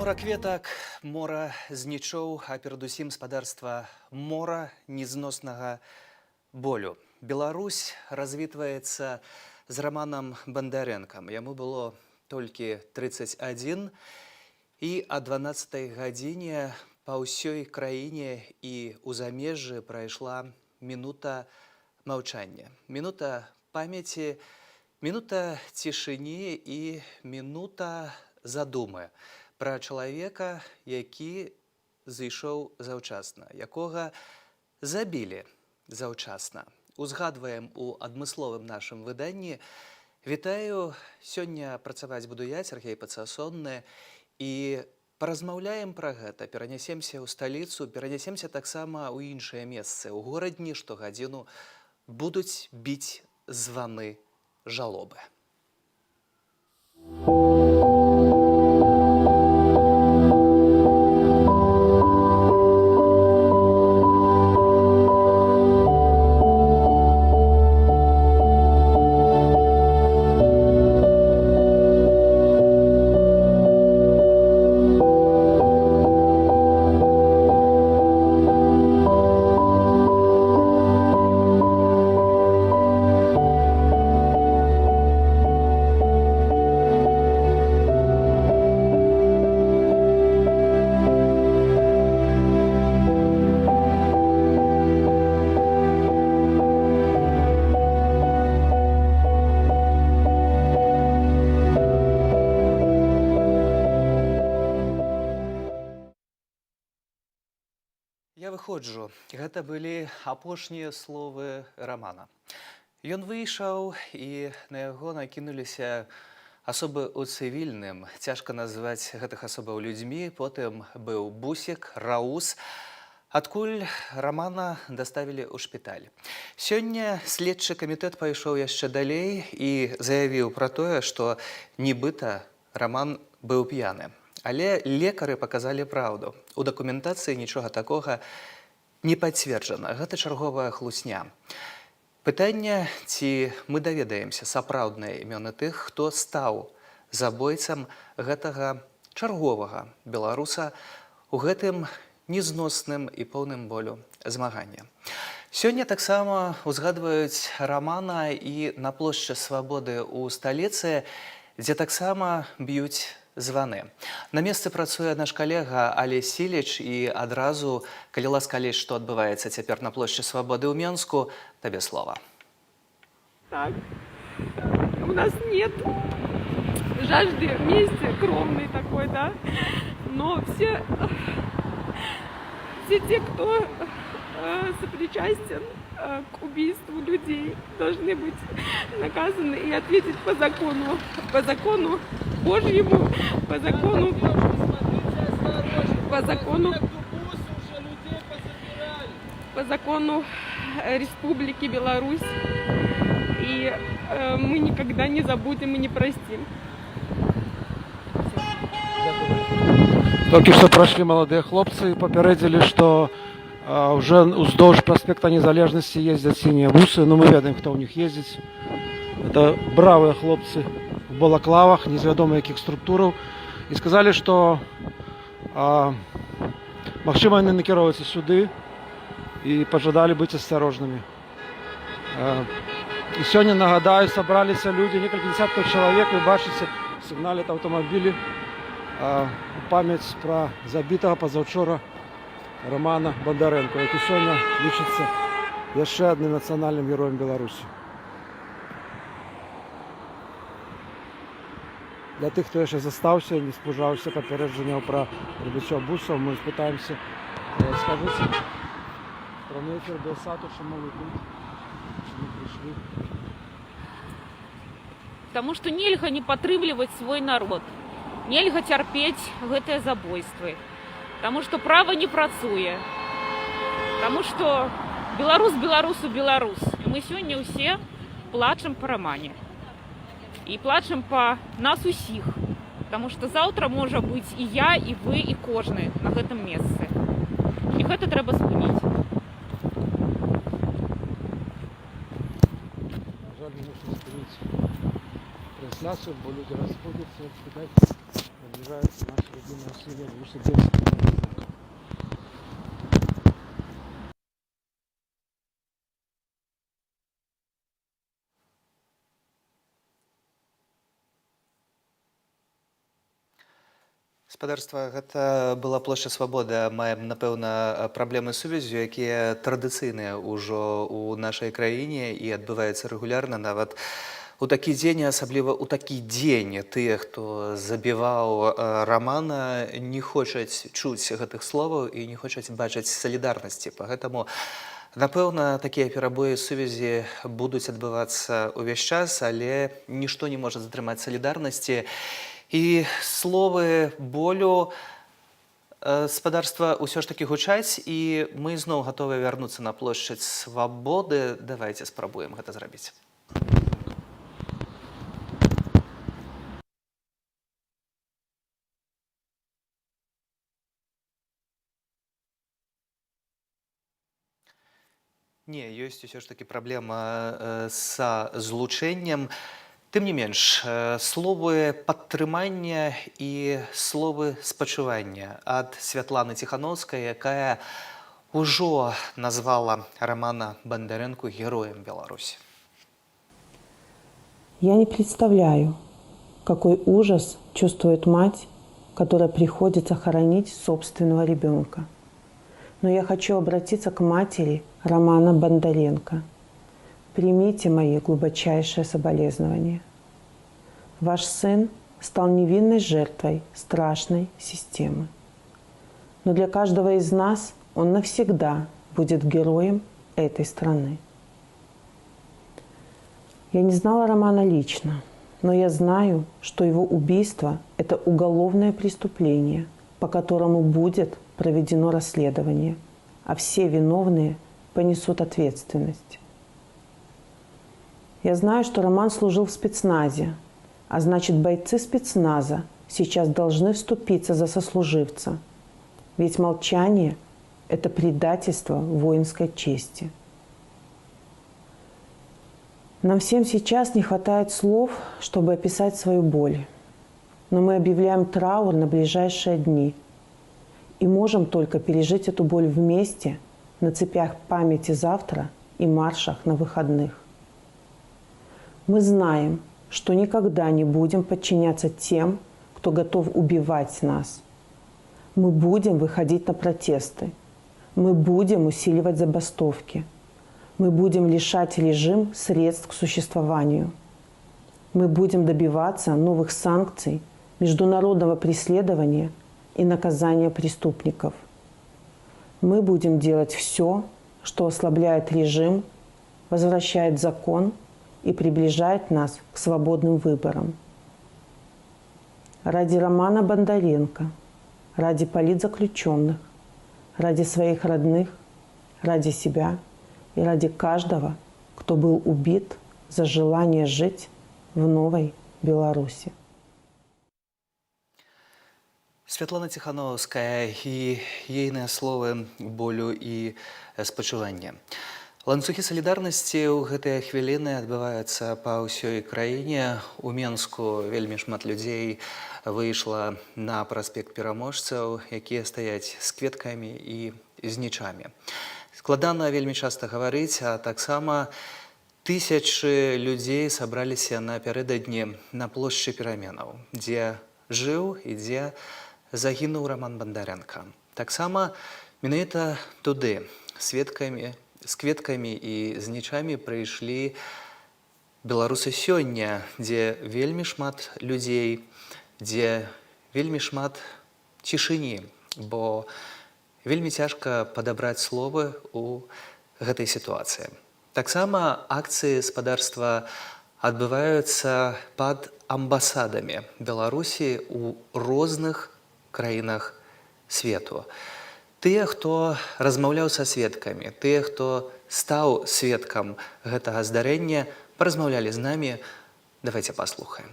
Мора кветак, мора знічоў, а перадусім спадарства мора незноснага болю. Беларусь развітваецца з Раманам Бандарэнкам. Яму было толькі 31, і о 12 гадзіне па ўсёй краіне і ў замежжы прайшла мінута маўчання. Мінута памяці, мінута цішыні і мінута задумы пра чалавека, які зышоў заўчасна, якога забілі заўчасна. Узгадваем у адмысловым нашым выданні. Вітаю, сёння працаваць буду я, Сергей Пацасонны, і паразмаўляем пра гэта, перанясемся ў сталіцу, перанясемся таксама ў іншыя месцы. У горадні штогадзіну будуць біць званы жалобы. Я выходжу. Гэта былі апошнія словы Рамана. Ён выйшаў, і на яго накінуліся асобы ў цывільным. Цяжка назваць гэтых асобаў людзьмі. Потым быў бусік, раус, адкуль Рамана даставілі ў шпіталь. Сёння следчы камітэт пайшоў яшчэ далей і заявіў пра тое, што нібыта Раман быў п'яны. Але лекары паказалі праўду. У дакументацыі нічога такога не пацверджана. Гэта чарговая хлусня. Пытанне, ці мы даведаемся сапраўдныя імёны тых, хто стаў забойцам гэтага чарговага беларуса у гэтым незносным і поўным болю змагання. Сёння таксама узгадваюць Рамана і на плошчы Свабоды ў сталіцы, дзе таксама б'юць званы. На месцы працуе наш калега Алесь Сіліч, і адразу, калі ласка, Алесь, што адбываецца цяпер на плошчы Свабоды ў Менску, табе слова. Так, у нас нет жажды мести кровной такой, да, но все те, кто сопричастен к убийству людей, должны быть наказаны и ответить по закону Божьему, по закону Республики Беларусь. И мы никогда не забудем и не простим. Толькі што прайшлі маладыя хлопцы і папярэдзілі, што уже уздоўж праспекта Незалежнасці ездзяць сінія бусы, ну мы ведаем, хто ў них ездзіць. Это бравыя хлопцы в балаклавах, незвядома якіх структураў, і сказалі, што магчыма, яны накіроўваюцца сюды і пажадалі быць асцярожнымі. І сёння, нагадаю, сабраліся людзі, некалькі дзесяткаў чалавек, вы бачыце, сігналят аўтамабілі у памяць пра забітага пазаўчора Рамана Бандарэнка, які сёння лічыцца яшчэ адным нацыянальным героем Беларусі. Для тых, хто яшчэ застаўся і не спужаўся папярэджанняў пра прыбыццё бусаў, мы спытаемся, скажыце, прямы эфір Белсату, чаму вы тут, чаму прыйшлі? Таму што нельга не падтрымліваць свой народ, нельга цярпець гэтыя забойствы, таму што права не працуе, таму што беларус беларусу беларус. Мы сёння ўсе плачам па Рамане і плачам па нас усіх, таму што заўтра можа быць і я, і вы, і кожны на гэтым месцы. І гэта трэба спыніць. Жаль, не можна спыніць трансляцыю, бо людзі расходзяцца, як сказаць, приближается наша любимая Сирия, Новосибирск. Спадарства, гэта была плошча Свабода. Маем, напэўна, праблемы з сувяззю, якія традыцыйныя ўжо ў нашай краіне і адбываюцца рэгулярна нават у такі дзень, асабліва ў такі дзень тыя, хто забіваў Рамана, не хочуць чуць гэтых словаў і не хочуць бачыць салідарнасці. Пагэтаму, напэўна, такія перабоі сувязі будуць адбывацца ўвесь час, але нішто не можа затрымаць салідарнасці. І словы болю спадарства ўсё ж такі гучаць, і мы зноў гатовыя вярнуцца на плошчадь Свабоды. Давайце спрабуем гэта зрабіць. Не, ёсць усё ж такі праблема са злучэннем. Тым не менш, словы падтрымання і словы спачування ад Святланы Ціхановскай, якая ўжо назвала Романа Бондаренко героем Беларуси. Я не представляю, какой ужас чувствует мать, которая приходится хоронить собственного ребенка. Но я хочу обратиться к матери Романа Бондаренко. Примите мои глубочайшие соболезнования. Ваш сын стал невинной жертвой страшной системы. Но для каждого из нас он навсегда будет героем этой страны. Я не знала Романа лично, но я знаю, что его убийство – это уголовное преступление, по которому будет проведено расследование, а все виновные понесут ответственность. Я знаю, что Роман служил в спецназе, а значит, бойцы спецназа сейчас должны вступиться за сослуживца. Ведь молчание – это предательство воинской чести. Нам всем сейчас не хватает слов, чтобы описать свою боль. Но мы объявляем траур на ближайшие дни и можем только пережить эту боль вместе на цепях памяти завтра и маршах на выходных. Мы знаем, что никогда не будем подчиняться тем, кто готов убивать нас. Мы будем выходить на протесты. Мы будем усиливать забастовки. Мы будем лишать режим средств к существованию. Мы будем добиваться новых санкций, международного преследования и наказания преступников. Мы будем делать все, что ослабляет режим, возвращает закон и приближает нас к свободным выборам. Ради Романа Бондаренко, ради политзаключенных, ради своих родных, ради себя и ради каждого, кто был убит за желание жить в новой Беларуси. Святлана Ціхановская і ейныя словы болю і спачування. Ланцугі салідарнасці ў гэтыя хвіліны адбываюцца па ўсёй краіне. У Менску вельмі шмат людзей выйшла на праспект пераможцаў, якія стаяць з кветкамі і з нічамі. Складана вельмі часта гаварыць, а таксама тысячы людзей сабраліся напярэдадні на плошчы пераменаў, дзе жыў і дзе загінуў Роман Бондаренко. Таксама менавіта туды з кветкамі і з нічамі прыйшлі беларусы сёння, дзе вельмі шмат людзей, дзе вельмі шмат цішыні, бо вельмі цяжка падабраць словы ў гэтай сітуацыі. Таксама акцыі спадарства адбываюцца пад амбасадамі Беларусі ў розных краінах свету. Тыя, хто размаўляў са сведкамі, тыя, хто стаў сведкам гэтага здарэння, паразмаўлялі з намі. Давайте послухаем.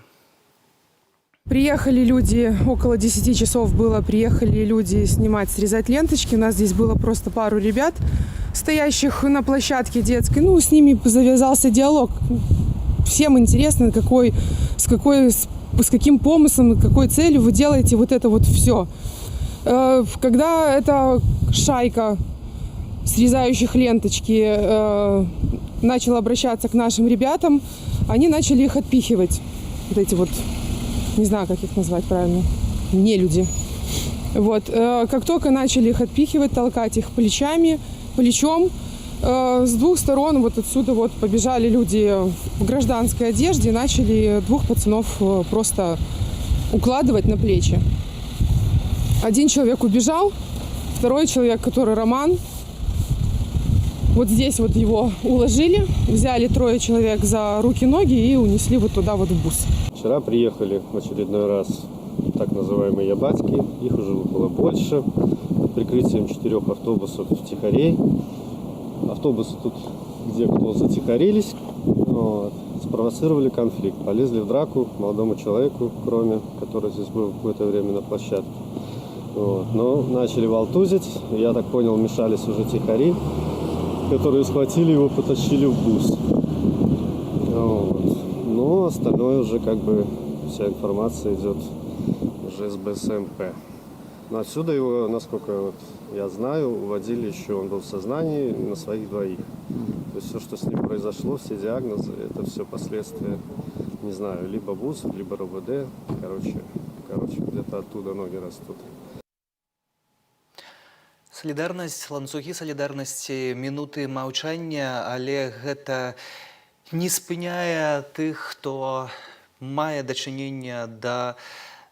Приехали люди, около 10 часов было, приехали люди снимать, срезать ленточки. У нас здесь было просто пару ребят, стоящих на площадке детской. С ними завязался диалог. Всем интересно, с какой с каким помыслом, какой целью вы делаете вот это вот все. Когда эта шайка срезающих ленточки начала обращаться к нашим ребятам, они начали их отпихивать. Вот эти вот, не знаю, как их назвать правильно, нелюди. Вот. Как только начали их отпихивать, толкать их плечом, с двух сторон вот отсюда вот побежали люди в гражданской одежде и начали двух пацанов просто укладывать на плечи. Один человек убежал, второй человек, который Роман, вот здесь вот его уложили, взяли 3 человек за руки-ноги и унесли вот туда вот в бус. Вчера приехали в очередной раз так называемые ябатьки, их уже было больше, под прикрытием 4 автобусов втихарей. Автобусы тут где кто затихарились, вот, спровоцировали конфликт, полезли в драку к молодому человеку, кроме, который здесь был какое-то время на площадке. Вот, но начали волтузить, я так понял, мешались уже тихари, которые схватили его, потащили в бус. Вот. Но остальное уже как бы вся информация идет уже с БСМП. Но отсюда его, насколько вот я знаю, уводили еще, он был в сознании, на своих 2. То есть все, что с ним произошло, все диагнозы, это все последствия, не знаю, либо ВУЗ, либо РОВД. Короче, где-то оттуда ноги растут. Салідарнасць, ланцугі салідарнасці, мінуты маўчання, але гэта не спыняе тых, хто мае дачыненне да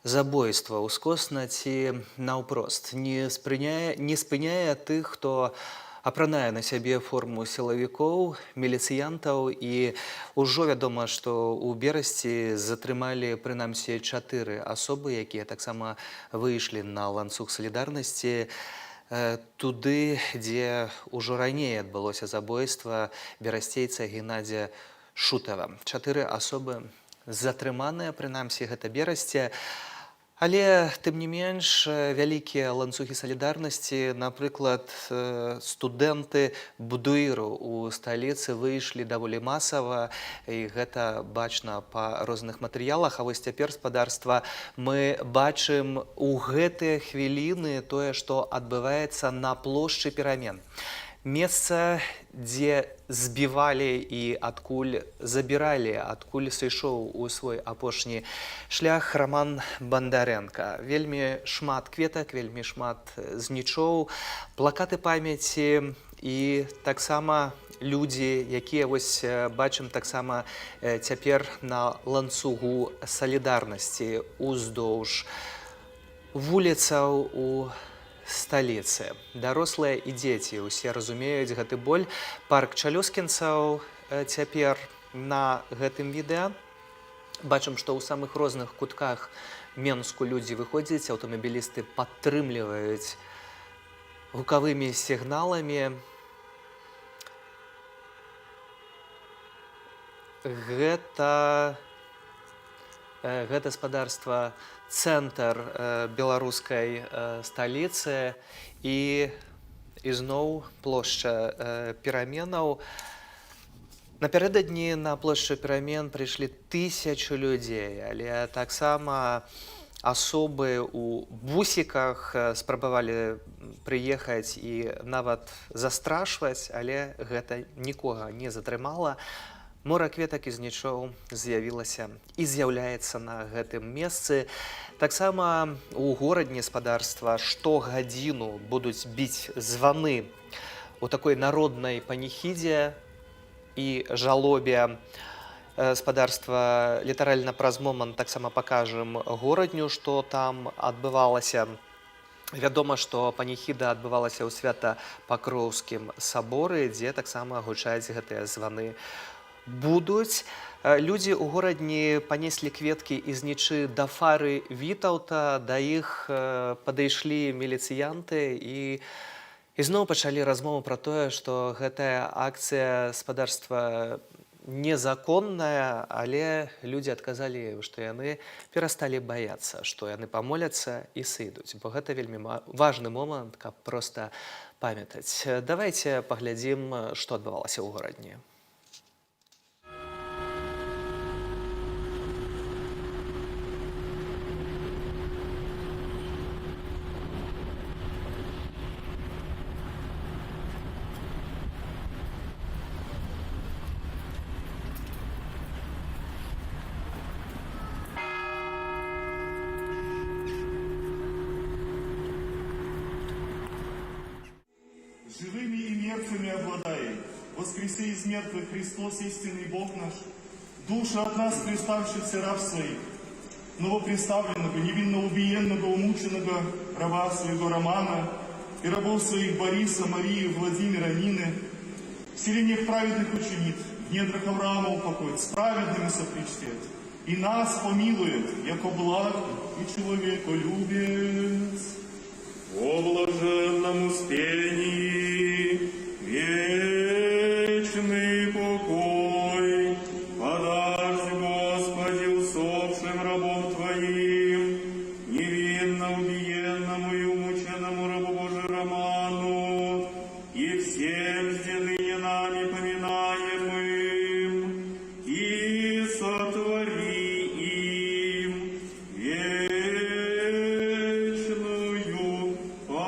забойства ўскосна ці наўпрост. Не спыняе тых, хто апранае на сябе форму сілавікоў, міліцыянтаў, і ўжо вядома, што ў Берасці затрымалі прынамсі 4 асобы, якія таксама выйшлі на ланцуг салідарнасці туды, дзе ўжо раней адбылося забойства берасцейца Геннадзя Шутава. 4 асобы затрыманыя, прынамсі гэта Берасці. Але, тым не менш, вялікія ланцугі салідарнасці, напрыклад, студэнты Будуіру ў сталіцы выйшлі даволі масава, і гэта бачна па розных матэрыялах. А вось цяпер, спадарства, мы бачым у гэтыя хвіліны тое, што адбываецца на плошчы Перамен. Месца, дзе збівалі і адкуль забіралі, адкуль сышоў у свой апошні шлях Роман Бандаренко. Вельмі шмат кветак, вельмі шмат знічоў, плакаты памяці і таксама людзі, якія вось бачым таксама цяпер на ланцугу салідарнасці уздоўж вуліцаў у сталіцы. Дарослыя і дзеці ўсе разумеюць гэты боль. Парк чалёскінцаў цяпер на гэтым відэа. Бачым, што ў самых розных кутках Менску людзі выходзяць, аўтамабілісты падтрымліваюць гукавымі сігналамі. Гэта спадарства цэнтр беларускай сталіцы і ізноў плошча Пераменаў. Напярэдадні на плошчу Перамен прыйшлі 1000 людзей, але таксама асобы ў бусіках спрабавалі прыехаць і нават застрашваць, але гэта нікога не затрымала. Мора кветак і знічоў з'явілася і з'яўляецца на гэтым месцы. Таксама у горадні, спадарства, штогадзіну будуць біць званы у такой народнай паніхідзе і жалобе. Спадарства, літаральна праз момант таксама пакажам горадню, што там адбывалася. Вядома, што паніхіда адбывалася ў Свята-Пакроўскім саборы, дзе таксама гучаць гэтыя званы. Будуць. Людзі ў горадні панеслі кветкі і знічы да фары Вітаўта, да іх падышлі міліцыянты і зноў пачалі размову пра тое, што гэтая акцыя, спадарства, незаконная, але людзі адказалі, што яны перасталі баяцца, што яны памоляцца і сыдуць, бо гэта вельмі важны момант, каб проста памятаць. Давайце паглядзім, што адбывалася ў горадні. сердцами обладай. Воскреси из мертвых, Христос, истинный Бог наш. Души от нас, приставшихся раб своих, новоприставленного, невинно убиенного, умученного раба своего Романа и рабов своих Бориса, Марии, Владимира, Нины, в селениях праведных учениц, в недрах Авраама упокоит, с праведными сопричтет, и нас помилует, яко благ и человеколюбец. О блаженном успении, вечный покой, подашь, Господи, усопшим рабом Твоим, невинно убиенному и умученному рабу Божию Роману, и всем ныне нами поминаемым, и сотвори им вечную память.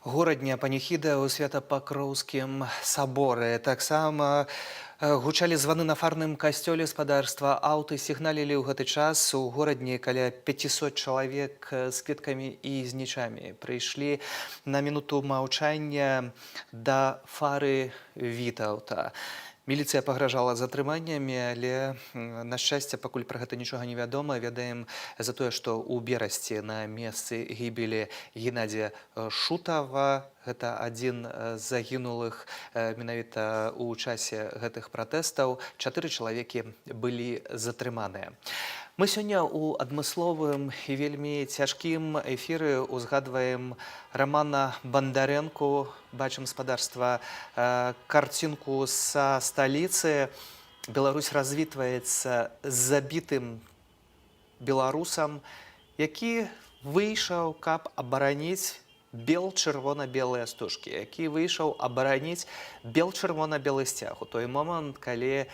Горадня паніхіда ў Святапакроўскім саборы. Таксама гучалі званы на фарным касцёле спадарства. Аўты сігналілі ў гэты час. У горадні каля 500 чалавек з кветкамі і з нічамі прыйшлі на мінуту маўчання да фары Вітаўта. Міліцыя пагражала затрыманнямі, але, на шчасце, пакуль пра гэта нічога не вядома. Ведаем за тое, што ў берасці на месцы гібелі Геннадзія Шутава, гэта адзін з загінулых менавіта ў часе гэтых пратэстаў, 4 чалавекі былі затрыманыя. Мы сёння ў адмысловым і вельмі цяжкім эфіры узгадваем Романа Бондаренко, бачым спадарства карцінку са сталіцы. Беларусь развітваецца з забітым беларусам, які выйшаў, каб абараніць бел-чырвона-белыя стужкі, які выйшаў абараніць бел-чырвона-белы сцяг у той момант, калі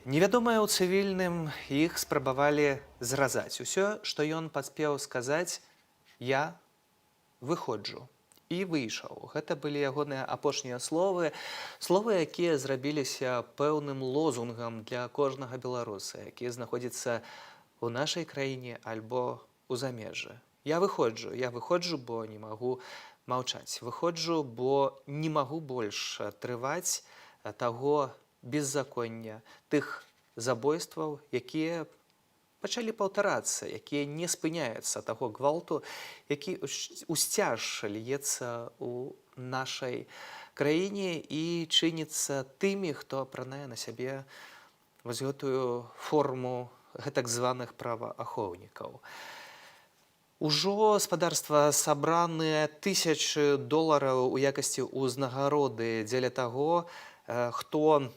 невядомыя ў цывільным іх спрабавалі зразаць. Усё, што ён паспеў сказаць, я выходжу. І выйшаў. Гэта былі ягоныя апошнія словы, якія зрабіліся пэўным лозунгам для кожнага беларуса, які знаходзіцца ў нашай краіне альбо ў замежжы. Я выходжу, бо не магу маўчаць. Выходжу, бо не магу больш трываць таго беззаконня, тых забойстваў, якія пачалі паўтарацца, якія не спыняюцца, таго гвалту, які усцяж льецца ў нашай краіне і чыніцца тымі, хто апранае на сябе вось гэтую форму гэтак званых праваахоўнікаў. Ужо спадарства сабраныя $1000 у якасці ўзнагароды дзеля таго, хто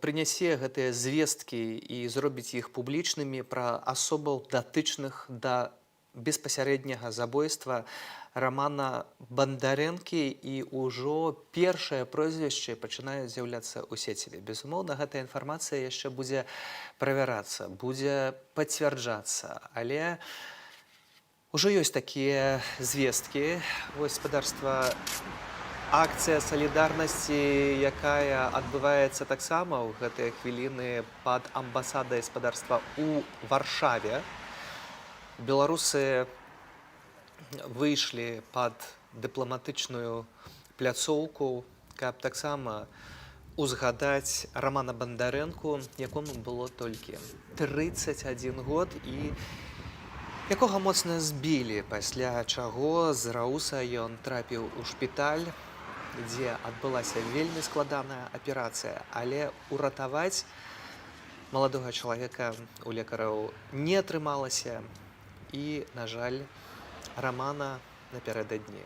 прынясе гэтыя звесткі і зробіць іх публічнымі пра асобаў датычных да беспасярэдняга забойства Романа Бондаренкі, і ўжо першае прозвішчы пачынаюць з'яўляцца ў сеціве. Безумоўна, гэтая інфармацыя яшчэ будзе правярацца, будзе пацвярджацца, але ўжо ёсць такія звесткі. Вось спадарства акцыя салідарнасці, якая адбываецца таксама ў гэтыя хвіліны пад амбасадай спадарства ў Варшаве. Беларусы выйшлі пад дыпламатычную пляцоўку, каб таксама узгадаць Романа Бондаренко, якому было толькі 31 год і якога моцна збілі, пасля чаго з Рауса ён трапіў у шпіталь, дзе адбылася вельмі складаная аперацыя, але уратаваць маладога чалавека у лекараў не атрымалася, і, на жаль, Романа напярэдадні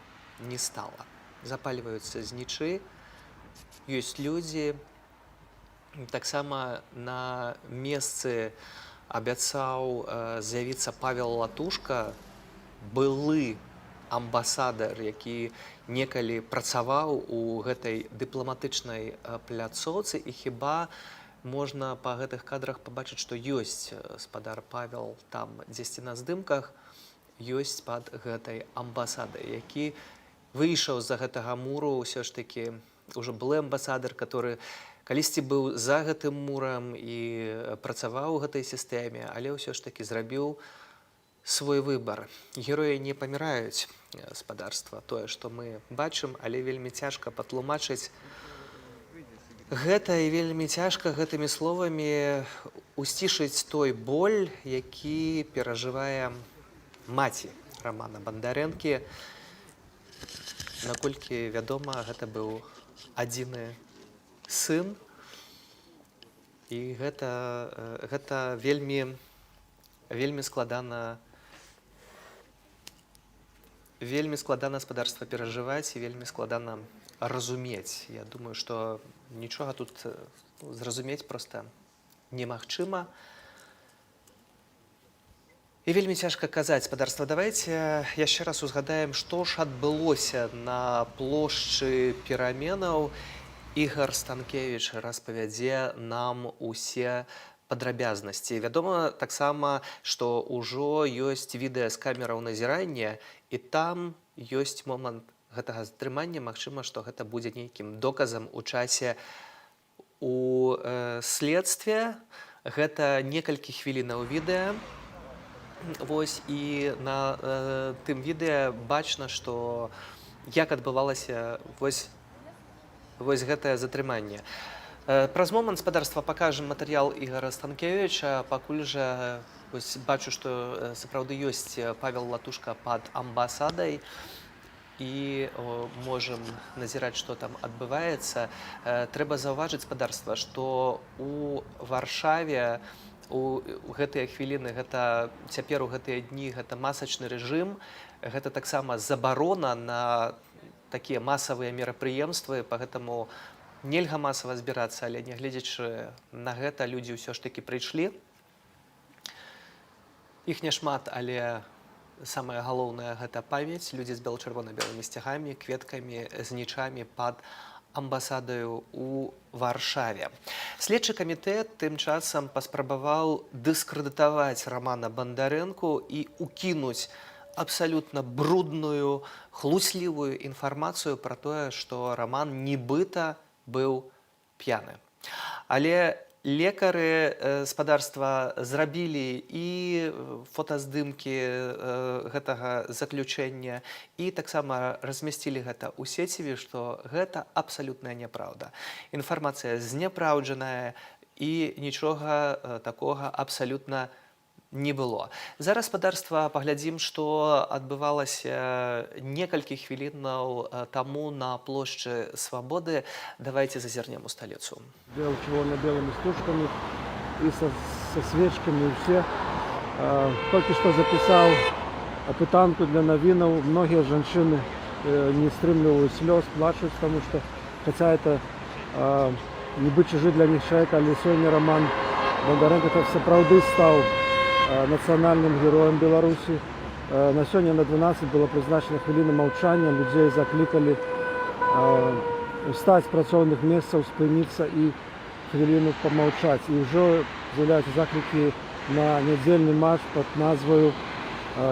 не стала. Запальваюцца знічы, ёсць людзі. Таксама на месцы абяцаў з'явіцца Павел Латушка, былы амбасадар, які некалі працаваў у гэтай дыпламатычнай пляцоўцы, і хіба можна па гэтых кадрах пабачыць, што ёсць спадар Павел там дзесьці на здымках, ёсць пад гэтай амбасадай, які выйшаў з-за гэтага муру, ўсё ж такі уже былы амбасадар, который калісьці быў за гэтым мурам і працаваў у гэтай сістэме, але ўсё ж такі зрабіў свой выбар. Героі не паміраюць, спадарства, тое, што мы бачым, але вельмі цяжка патлумачыць гэта і вельмі цяжка гэтымі словамі усцішыць той боль, які перажывае маці Рамана Бандарэнкі. Наколькі вядома, гэта быў адзіны сын, і гэта вельмі складана спадарства перажываць і вельмі складана разумець. Я думаю, што нічога тут зразумець проста немагчыма. І вельмі цяжка казаць, спадарства. Давайце яшчэ раз узгадаем, што ж адбылося на плошчы пераменаў. Ігор Станкевіч распавядзе нам усе падрабязнасці. Вядома таксама, што ўжо ёсць відэа з камераў назірання, і там ёсць момант гэтага затрымання. Магчыма, што гэта будзе нейкім доказам у часе у следстве. Гэта некалькі хвілінаў відэа. Вось, і на тым відэа бачна, што як адбывалася вось гэтае затрыманне. Праз момант, спадарства, пакажам матэрыял Ігора Станкевіча. Пакуль жа бачу, што сапраўды ёсць Павел Латушка пад амбасадай, і можам назіраць, што там адбываецца. Трэба заўважыць, спадарства, што у Варшаве у гэтыя хвіліны, цяпер у гэтыя дні, гэта масачны рэжым, гэта таксама забарона на такія масавыя мерапрыемствы, пагэтаму нельга масава збірацца, але нягледзячы на гэта, людзі ўсё ж такі прыйшлі. Іх няшмат, але самае галоўнае гэта памяць, людзі з бела-чырвона-белымі сцягамі, кветкамі, з нічамі пад амбасадаю у Варшаве. Следчы камітэт тым часам паспрабаваў дыскрэдытаваць Рамана Бандарэнку і укінуць абсалютна брудную, хлуслівую інфармацыю пра тое, што Раман нібыта быў п'яны. Але лекары, спадарства, зрабілі і фотаздымкі гэтага заключэння, і таксама размясцілі гэта ў сеціве, што гэта абсалютная няпраўда. Інфармацыя зняпраўджаная, і нічога такога абсалютна не было. Зараз, спадарства, паглядзім, што адбывалася некалькі хвілінаў таму на плошчы Свабоды. Давайте зазірнем у сталіцу. Червоно-белыми стужками и со свечками, и все. Только что записал опытанку для новинов. Многие женщины не стримливают слез, плачут, потому что, хотя это не быть чужим для них человека, але сегодня Роман Бондаренко это сапраўды стал национальным героем Беларуси. На сегодня на 12 было призначена хвилина молчания. Людей закликали встать с працоўных месцаў, спыніцца і хвіліну помолчать. І ўжо з'являюцца заклікі на нядзельны матч пад назваю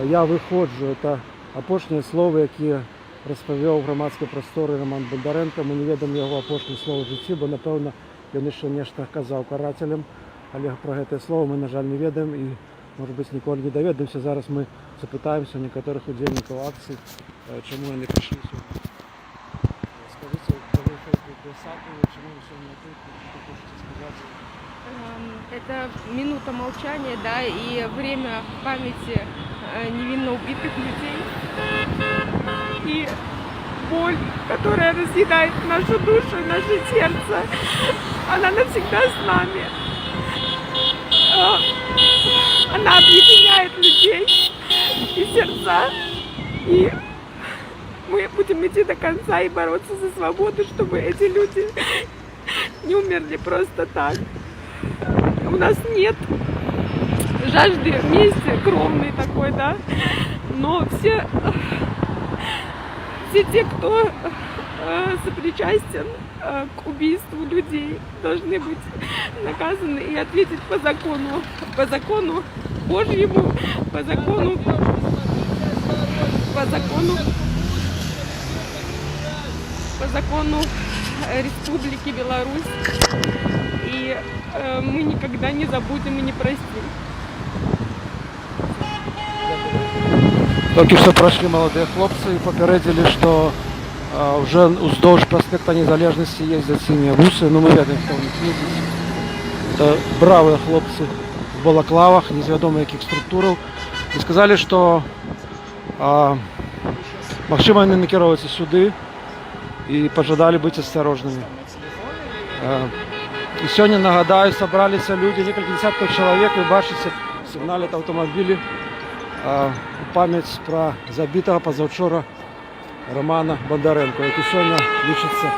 «Я выходжу». Это апошнія словы, якія распавёў у грамадскай прасторы Роман Бондаренко. Мы не ведаем яго апошніх слоў у жыцці, бо, напэўна, ён яшчэ нешта казаў карацелям. Але пра гэтыя словы мы, на жаль, не ведаем і, может быть, ніколі не даведаемся. Зараз мы запытаемся у некаторых удзельнікаў акцый, чаму яны прыйшлі сюды. Скажите, вы чему вы сегодня тут, что хотите сказать? Это минута молчания, да, и время памяти невинно убитых людей. И боль, которая разъедает нашу душу, наше сердце, она навсегда с нами. Она объединяет людей и сердца. И мы будем идти до конца и бороться за свободу, чтобы эти люди не умерли просто так. У нас нет жажды мести кровной такой, да, но все те, кто сопричастен к убийству людей, должны быть наказаны и ответить по закону Божьему, по закону Республики Беларусь. И мы никогда не забудем и не простим. Тільки що пройшли молоді хлопці і попередили, що вже уздовж проспекта Незалежності їздять сині буси, ну ми ведаємо, хто в них їздить. Це браві хлопці в балаклавах, невідомо яких структурах. І сказали, що можливо вони накеруються сюди і пожадали бути осторожними. І сьогодні, нагадаю, зібралися люди, кілька десятків чоловік, ви бачите, сигналять автомобілі у пам'ять про забитого позавчора Романа Бондаренка, який сьогодні лічиться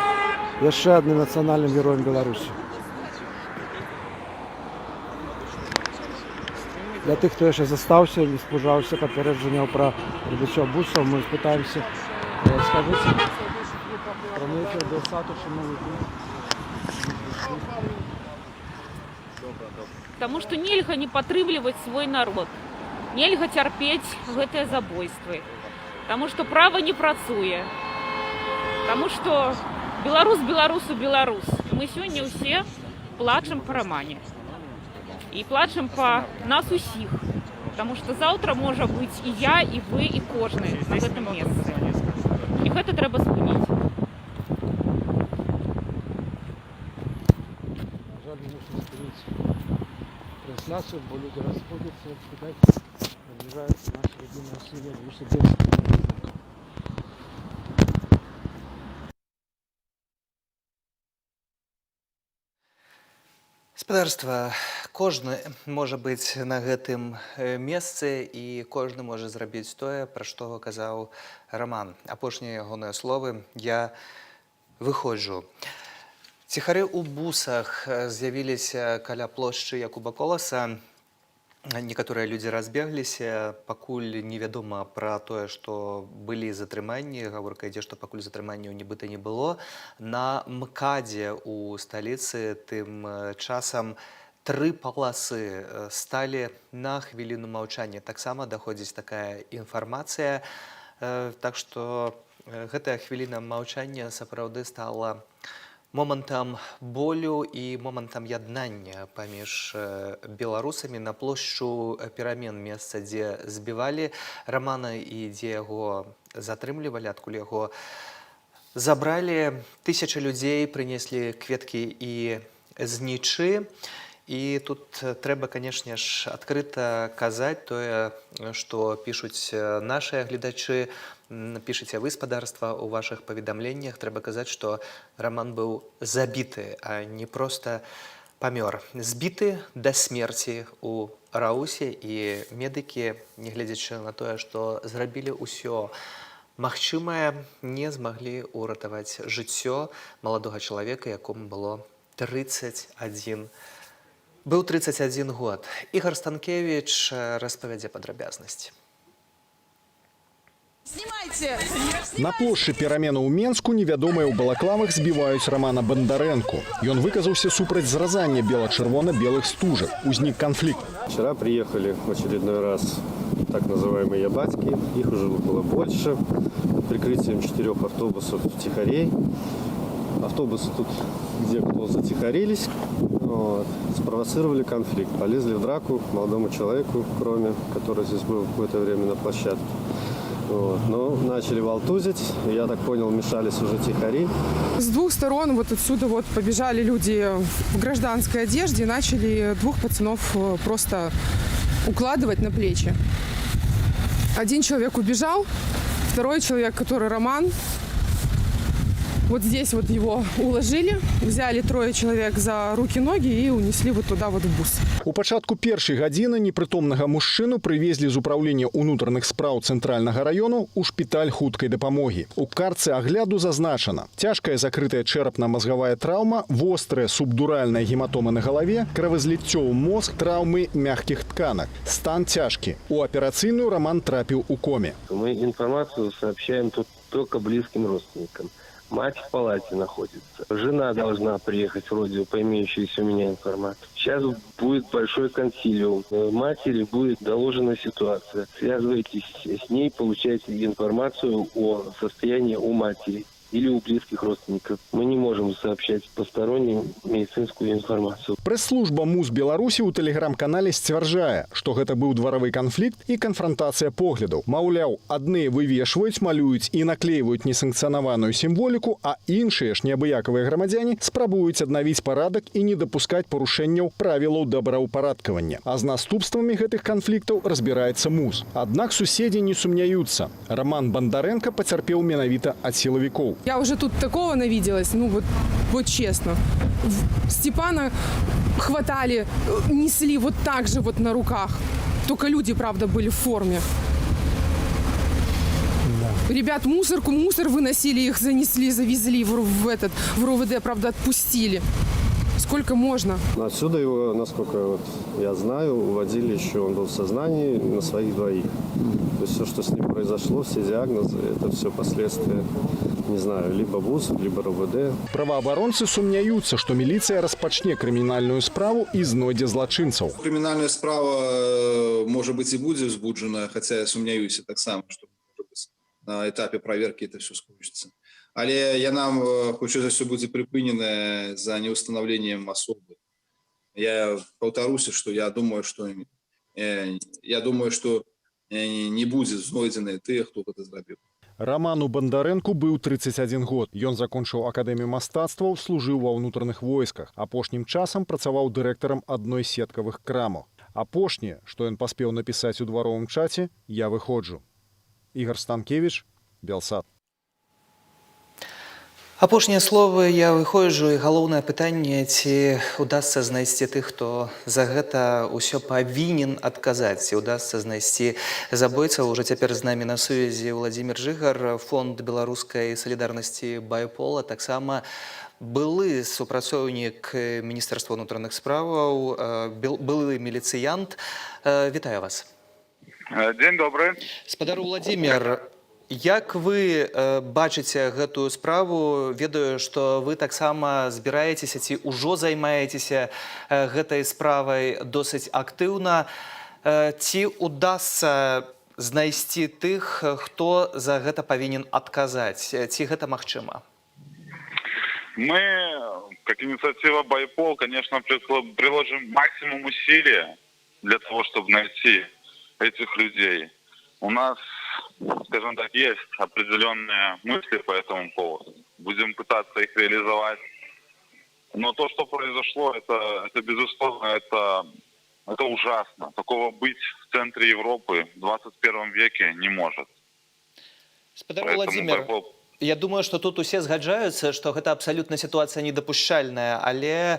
ще одним національним героєм Білорусі. Для тих, хто ще залишився і не спужався попередження про прибуття бусів, ми спитаємося, скажіть, про ефір Белсату, чому ви тут? Потому что нельга не падтрымліваць свой народ. Нельга цярпець гэтыя забойствы. Потому что права не працуе. Потому что беларус беларусу беларус. Мы сёння ўсе плачам па Рамане. І плачам па нас усіх. Потому что заўтра можа быць і я, і вы, і кожны на гэтым месцы. І гэта трэба спыніць. Жаль, не можна спинити трансляцію, бо люди розходяться, кидаються, наближаються наші родинні усилля в Вишебельську. Спадарства, кожны можа быць на гэтым месцы і кожны можа зрабіць тое, пра што казаў Раман. Апошнія ягоныя словы «Я выходжу». Ціхары ў бусах з'явіліся каля плошчы Якуба Коласа. Некаторыя людзі разбегліся, пакуль невядома пра тое, што былі затрыманні. Гаворка ідзе, што пакуль затрыманняў нібыта не было. На МКАДзе ў сталіцы тым часам 3 паласы сталі на хвіліну маўчання. Таксама даходзіць такая інфармацыя. Так што гэтая хвіліна маўчання сапраўды стала момантам болю і момантам яднання паміж беларусамі на плошчу Перамен, месца, дзе збівалі Рамана і дзе яго затрымлівалі, адкуль яго забралі. 1000 людзей прынеслі кветкі і знічы. І тут трэба, канешне ж, адкрыта казаць тое, што пішуць нашыя гледачы, пішыце вы, спадарства, у вашых паведамленнях. Трэба казаць, што Раман быў забіты, а не проста памёр. Збіты да смерці ў Раусе, і медыкі, нягледзячы на тое, што зрабілі ўсё магчымае, не змаглі ўратаваць жыццё маладога чалавека, якому было 31 год. Ігор Станкевич распавядзе падрабязнасці. На плошчы Перамена ў Менску невядомыя ў балаклавах збіваюць Рамана Бондаренку. Ён выказаўся супраць зразання бела-чырвона-белых стужак. Узник конфликт. Вчера приехали в очередной раз так называемые ябатьки. Их уже было больше. Под прикрытием 4 автобусов тихарей. Автобусы тут, где кто затихарились, спровоцировали конфликт. Полезли в драку молодому человеку, кроме, который здесь был какое-то время на площадке. Но начали волтузить, и, я так понял, мешались уже тихари. С 2 сторон вот отсюда вот побежали люди в гражданской одежде и начали 2 пацанов просто укладывать на плечи. Один человек убежал, второй человек, который Роман, вот здесь вот его уложили, взяли 3 человек за руки-ноги и унесли вот туда вот в бус. У пачатку першай гадзіны непрытомнага мужчыну прывезлі з управлення ўнутраных спраў цэнтральнага раёну ў шпіталь хуткай дапамогі. У картцы агляду зазначана: цяжкая закрытая чэрапна-мазгавая траўма, вострая субдуральная гематома на галаве, кровазліццё ў мозг, траўмы мягкіх тканак. Стан цяжкі. У аперацыйную Роман трапіў у коме. Мы информацию сообщаем тут только близким родственникам. Мать в палате находится. Жена должна приехать вроде по имеющейся у меня информации. Сейчас будет большой консилиум. Матери будет доложена ситуация. Связывайтесь с ней, получайте информацию о состоянии у матери или у близких родственников. Мы не можем сообщать посторонним медицинскую информацию. Прэс-служба МУЗ Беларусі ў тэлеграм-канале сцвярджае, што гэта быў дваравы канфлікт і канфрантацыя поглядаў. Маўляў, адныя вывешваюць, малююць і наклейваюць несанкцыянаваную сімволіку, а іншыя ж неабыякавыя грамадзяне спрабуюць аднавіць парадак і не дапускаць парушэнняў правілаў добраўпарадкавання. А з наступствамі гэтых канфліктаў разбіраецца МУЗ. Аднак суседзі не сумняюцца. Роман Бондаренко пацярпеў менавіта ад сілавікоў. Я уже тут такого навиделась, ну вот честно. Степана хватали, несли вот так же вот на руках. Только люди, правда, были в форме. Да. Ребят, мусор выносили, их занесли, завезли в РОВД, правда, отпустили. Сколько можно? Отсюда его, насколько я знаю, уводили еще, он был в сознании, на своих двоих. То есть все, что с ним произошло, все диагнозы, это все последствия, не знаю, либо ВУЗ, либо РОВД. Праваабаронцы сумняюцца, што міліцыя распачне крымінальную справу і знойдзе злачынцаў. Крымінальная справа, может быть, и будет узбуджена, хотя я сумняюсь таксама, что может быть, на этапе проверки это все скончится. Але я нам хочу за все будет припынено за неустановлением особы. Я повторюсь, что я думаю, что не будет знойдены тех, кто это сделал. Роману Бондаренку быў 31 год. Ён закончыў акадэмію мастацтваў, служыў ва ўнутраных войсках. Апошнім часам працаваў дырэктарам адной з сеткавых крамаў. Апошняе, што ён паспеў напісаць у дваровым чаце, я выходжу. Ігор Станкевич, Белсат. Апошнія словы я выходжу, і галоўнае пытанне, ці удасца знайсці тых, хто за гэта ўсё павінен адказаць, ці удасца знайсці забойцаў. Уже цяпер з намі на сувязі Владзімір Жыгар, фонд беларускай салідарнасці Байпола, таксама былы супрацоўнік Міністэрства ўнутраных справаў, былы міліцыянт. Вітаю вас. Дзень добры. Спадар Владзімір, як вы бачыце гэтую справу? Ведаю, што вы таксама збіраецеся ці ўжо займаецеся гэтай справай досыць актыўна. Ці удасца знайсці тых, хто за гэта павінен адказаць? Ці гэта магчыма? Мы, как инициатива Байпол, конечно, приложим максимум усилия для того, чтобы найти этих людей. У нас, скажем так, есть определенные мысли по этому поводу. Будем пытаться их реализовать. Но то, что произошло, это безусловно, это ужасно. Такого быть в центре Европы в 21 веке не может. Спадар Владзімір, я думаю, што тут усе згаджаюцца, што гэта абсалютна сітуацыя недапушчальная, але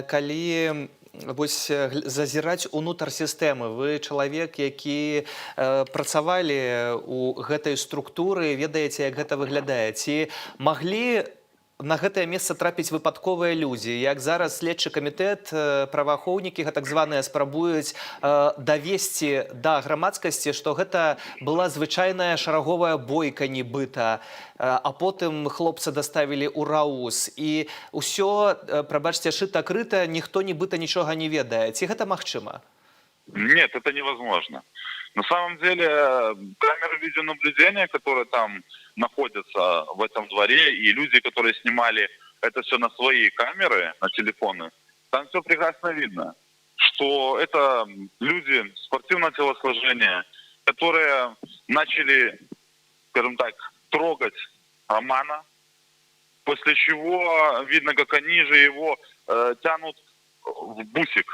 калі вось зазіраць унутр сістэмы, вы чалавек, які працавалі ў гэтай структуры, ведаеце, як гэта выглядае. Ці маглі на гэтае месца трапіць выпадковыя людзі? Як зараз следчы камітэт, праваахоўнікі так званыя спрабуюць давесці да грамадскасці, што гэта была звычайная шараговая бойка нібыта, а потым хлопца даставілі ў РАУС. І ўсё, прабачце, шыта-крыта, ніхто нібыта нічога не ведае. Ці гэта магчыма? Нет, это невозможно. На самом деле, камеры видеонаблюдения, которые там находятся в этом дворе, и люди, которые снимали это все на свои камеры, на телефоны, там все прекрасно видно, что это люди спортивного телосложения, которые начали, скажем так, трогать Романа, после чего видно, как они же его тянут в бусик.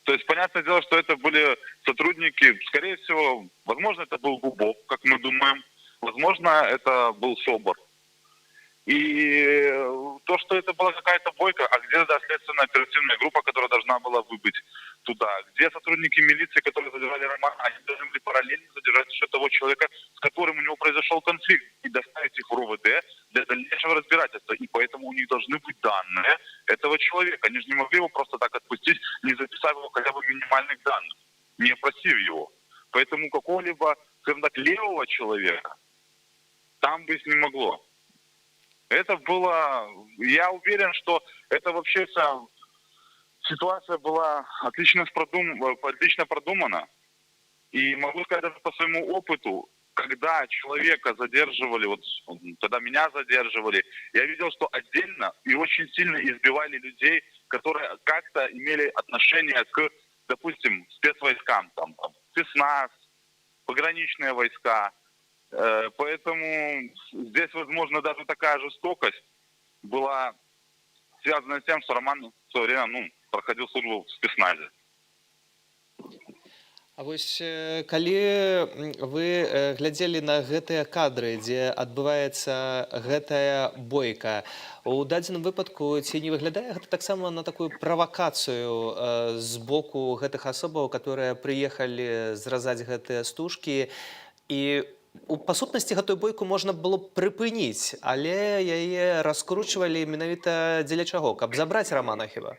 То есть, понятное дело, что это были сотрудники, скорее всего, возможно, это был Губов, как мы думаем, возможно, это был СОБР. И то, что это была какая-то бойка, а где следственная оперативная группа, которая должна была выбыть туда, где сотрудники милиции, которые задержали Романа, они должны были параллельно задержать еще того человека, с которым у него произошел конфликт, и доставить их в РОВД для дальнейшего разбирательства. И поэтому у них должны быть данные этого человека. Они же не могли его просто так отпустить, не записав его хотя бы минимальных данных, не опросив его. Поэтому какого-либо, скажем так, левого человека там быть не могло. Это было... Я уверен, что это вообще вся ситуация была отлично продумана. И могу сказать даже по своему опыту, когда человека задерживали, вот когда меня задерживали, я видел, что отдельно и очень сильно избивали людей, которые как-то имели отношение к, допустим, спецвойскам, там спецназ, пограничные войска. Поэтому здесь, возможно, даже такая жестокость была связана с тем, что Роман в свое время проходил службу в спецназе. А вось калі вы глядзелі на гэтыя кадры, дзе адбываецца гэтая бойка, у дадзеным выпадку ці не выглядае гэта таксама на такую правакацыю з боку гэтых асобаў, которые прыехалі зразаць гэтыя стужкі, і па сутнасці гэтую бойку можна было б прыпыніць, але яе раскручвалі менавіта дзеля чаго, каб забраць Романа хіба?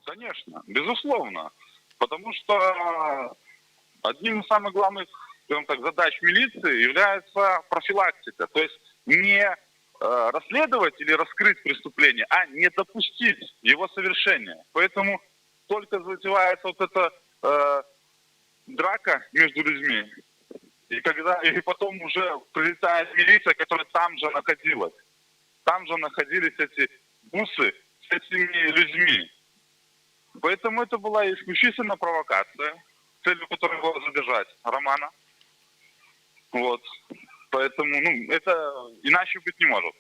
Конечно, безусловно. Потому что одним из самых главных, скажем так, задач милиции является профилактика. То есть не расследовать или раскрыть преступление, а не допустить его совершения. Поэтому только затевается вот эта драка между людьми, и потом уже прилетает милиция, которая там же находилась. Там же находились эти бусы с этими людьми. Поэтому это была исключительно провокация, целью которой было задержать Романа. Вот. Поэтому, это иначе быть не может.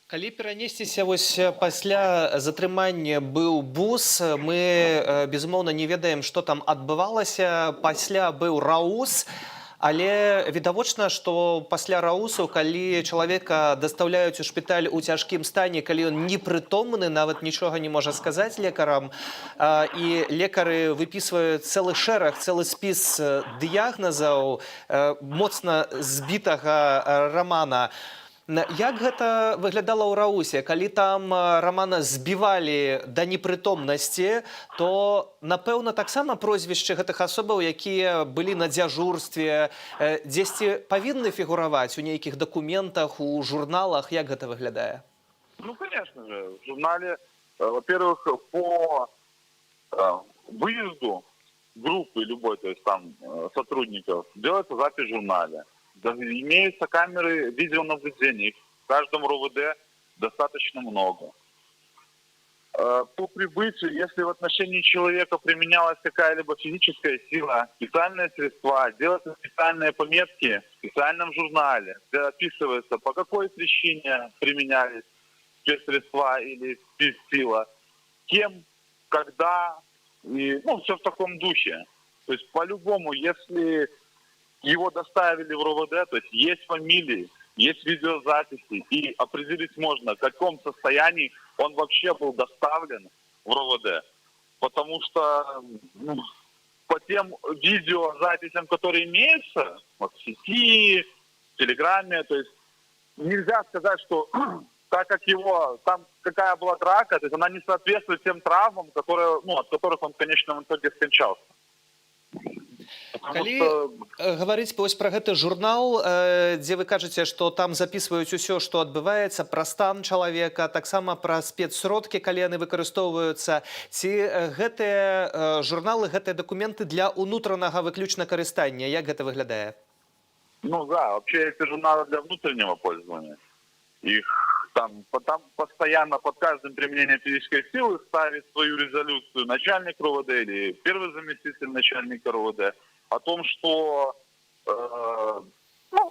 Калі перанесціся вось пасля затрымання быў бус, мы, безумоўна, не ведаем, што там адбывалася. Пасля быў раус, але відавочна, што пасля раусу, калі чалавека дастаўляюць у шпіталь у цяжкім стане, калі ён непрытомны, нават нічога не можа сказаць лекарам, і лекары выпісваюць цэлы шэраг, цэлы спіс дыягназаў моцна збітага Романа. Як гэта выглядала ў раусе? Калі там Романа збівалі да непрытомнасці, то, напэўна, таксама прозвішчы гэтых асобаў, якія былі на дзяжурстве, дзесьці павінны фігураваць у нейкіх дакументах, у журналах? Як гэта выглядае? Конечно же. В журнале, во-первых, по выезду группы любой, то есть там сотрудников, делается запись в журнале. Имеются камеры видеонаблюдения, их в каждом РОВД достаточно много. По прибытию, если в отношении человека применялась какая-либо физическая сила, специальные средства, делаются специальные пометки в специальном журнале, где описывается, по какой причине применялись спецсредства или спецсила, кем, когда, и все в таком духе. То есть по-любому, если его доставили в РОВД, то есть фамилии, есть видеозаписи, и определить можно, в каком состоянии он вообще был доставлен в РОВД. Потому что по тем видеозаписям, которые имеются в сети, в Телеграме, то есть нельзя сказать, что так как его, там какая была драка, то есть она не соответствует тем травмам, которые, от которых он в конечном итоге скончался. Калі гаварыць вось пра гэты журнал, дзе вы кажаце, што там запісваюць усё, што адбываецца, пра стан чалавека, таксама пра спецсродкі, калі яны выкарыстоўваюцца, ці гэтыя журналы, гэтыя дакументы для ўнутранага выключна карыстання? Як гэта выглядае? Да, вообще эти журналы для внутреннего пользования. Их там постоянно под каждым применением физической силы ставит свою резолюцию начальник РОВД или первый заместитель начальника РОВД о том, что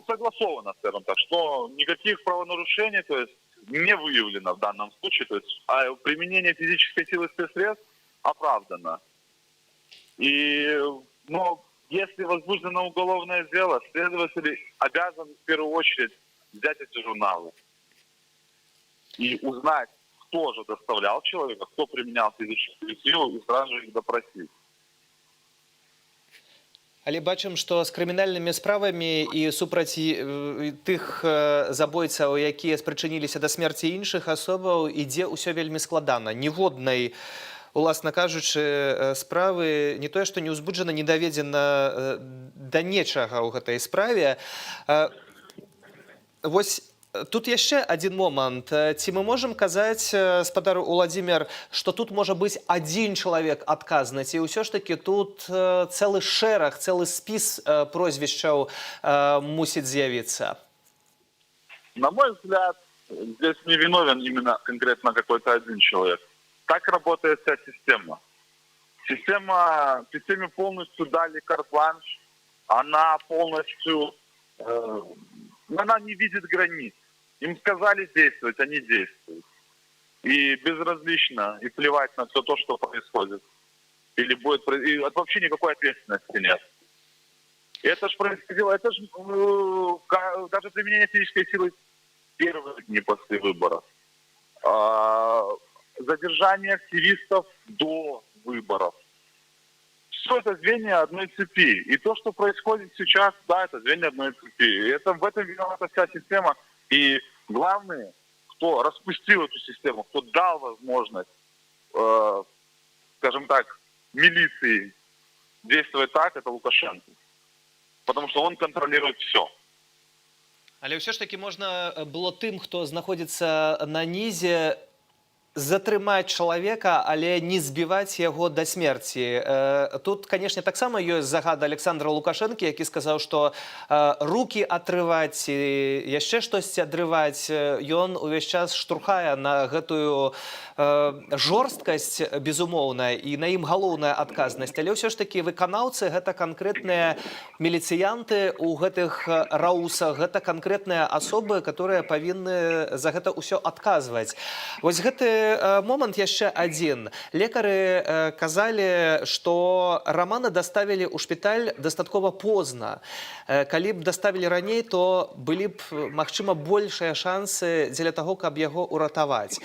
согласовано, скажем так, что никаких правонарушений, то есть не выявлено в данном случае, то есть применение физической силы спецсредств оправдано. Но если возбуждено уголовное дело, следователь обязан в первую очередь взять эти журналы и узнать, кто же доставлял человека, кто применял физическую силу, и сразу же их допросить. Але бачым, што з крымінальнымі справамі і супраць тых забойцаў, якія спрычыніліся да смерці іншых асобаў, ідзе ўсё вельмі складана. Ніводнай, уласна кажучы, справы не тое, што не ўзбуджана, не даведзена да нечага ў гэтай справе. Вось Тут яшчэ адзін момант. Ці мы можам казаць, спадар Уладзімир, што тут можа быць адзін чалавек адказны, ці ўсё ж такі тут цэлы шэраг, цэлы спіс прозвішчаў мусіць з'явіцца? На мой взгляд, здесь не виновен именно конкретно какой-то один человек. Так работает вся система. Системе полностью дали карт-бланш, она полностью, она не видит границ. Им сказали действовать, они действуют. И безразлично, и плевать на все то, что происходит. Или будет, и вообще никакой ответственности нет. И это же происходило, это же даже применение физической силы первые дни после выборов. Задержание активистов до выборов. Все это звенья одной цепи. И то, что происходит сейчас, да, это звенья одной цепи. И это, в этом виновата вся система. И главный, кто распустил эту систему, кто дал возможность, скажем так, милиции действовать так, это Лукашенко. Потому что он контролирует все. Але ўсё ж таки можна было тым, хто знаходзіцца на нізе, затрымаць чалавека, але не збіваць яго да смерці. Тут, канешне, таксама ёсць загада Александра Лукашэнкі, які сказаў, што рукі атрываць і яшчэ штосьці адрываць, ён увесь час штурхае на гэтую жорсткасць, безумоўна, і на ім галоўная адказнасць. Але ўсё ж такі выканаўцы — гэта канкрэтныя міліцыянты ў гэтых раусах, гэта канкрэтныя асобы, которые павінны за гэта ўсё адказваць. Вось гэты момант яшчэ адзін. Лекары казалі, што Рамана даставілі ў шпіталь дастаткова позна. Калі б даставілі раней, то былі б, магчыма, большыя шансы дзеля таго, каб яго ўратаваць.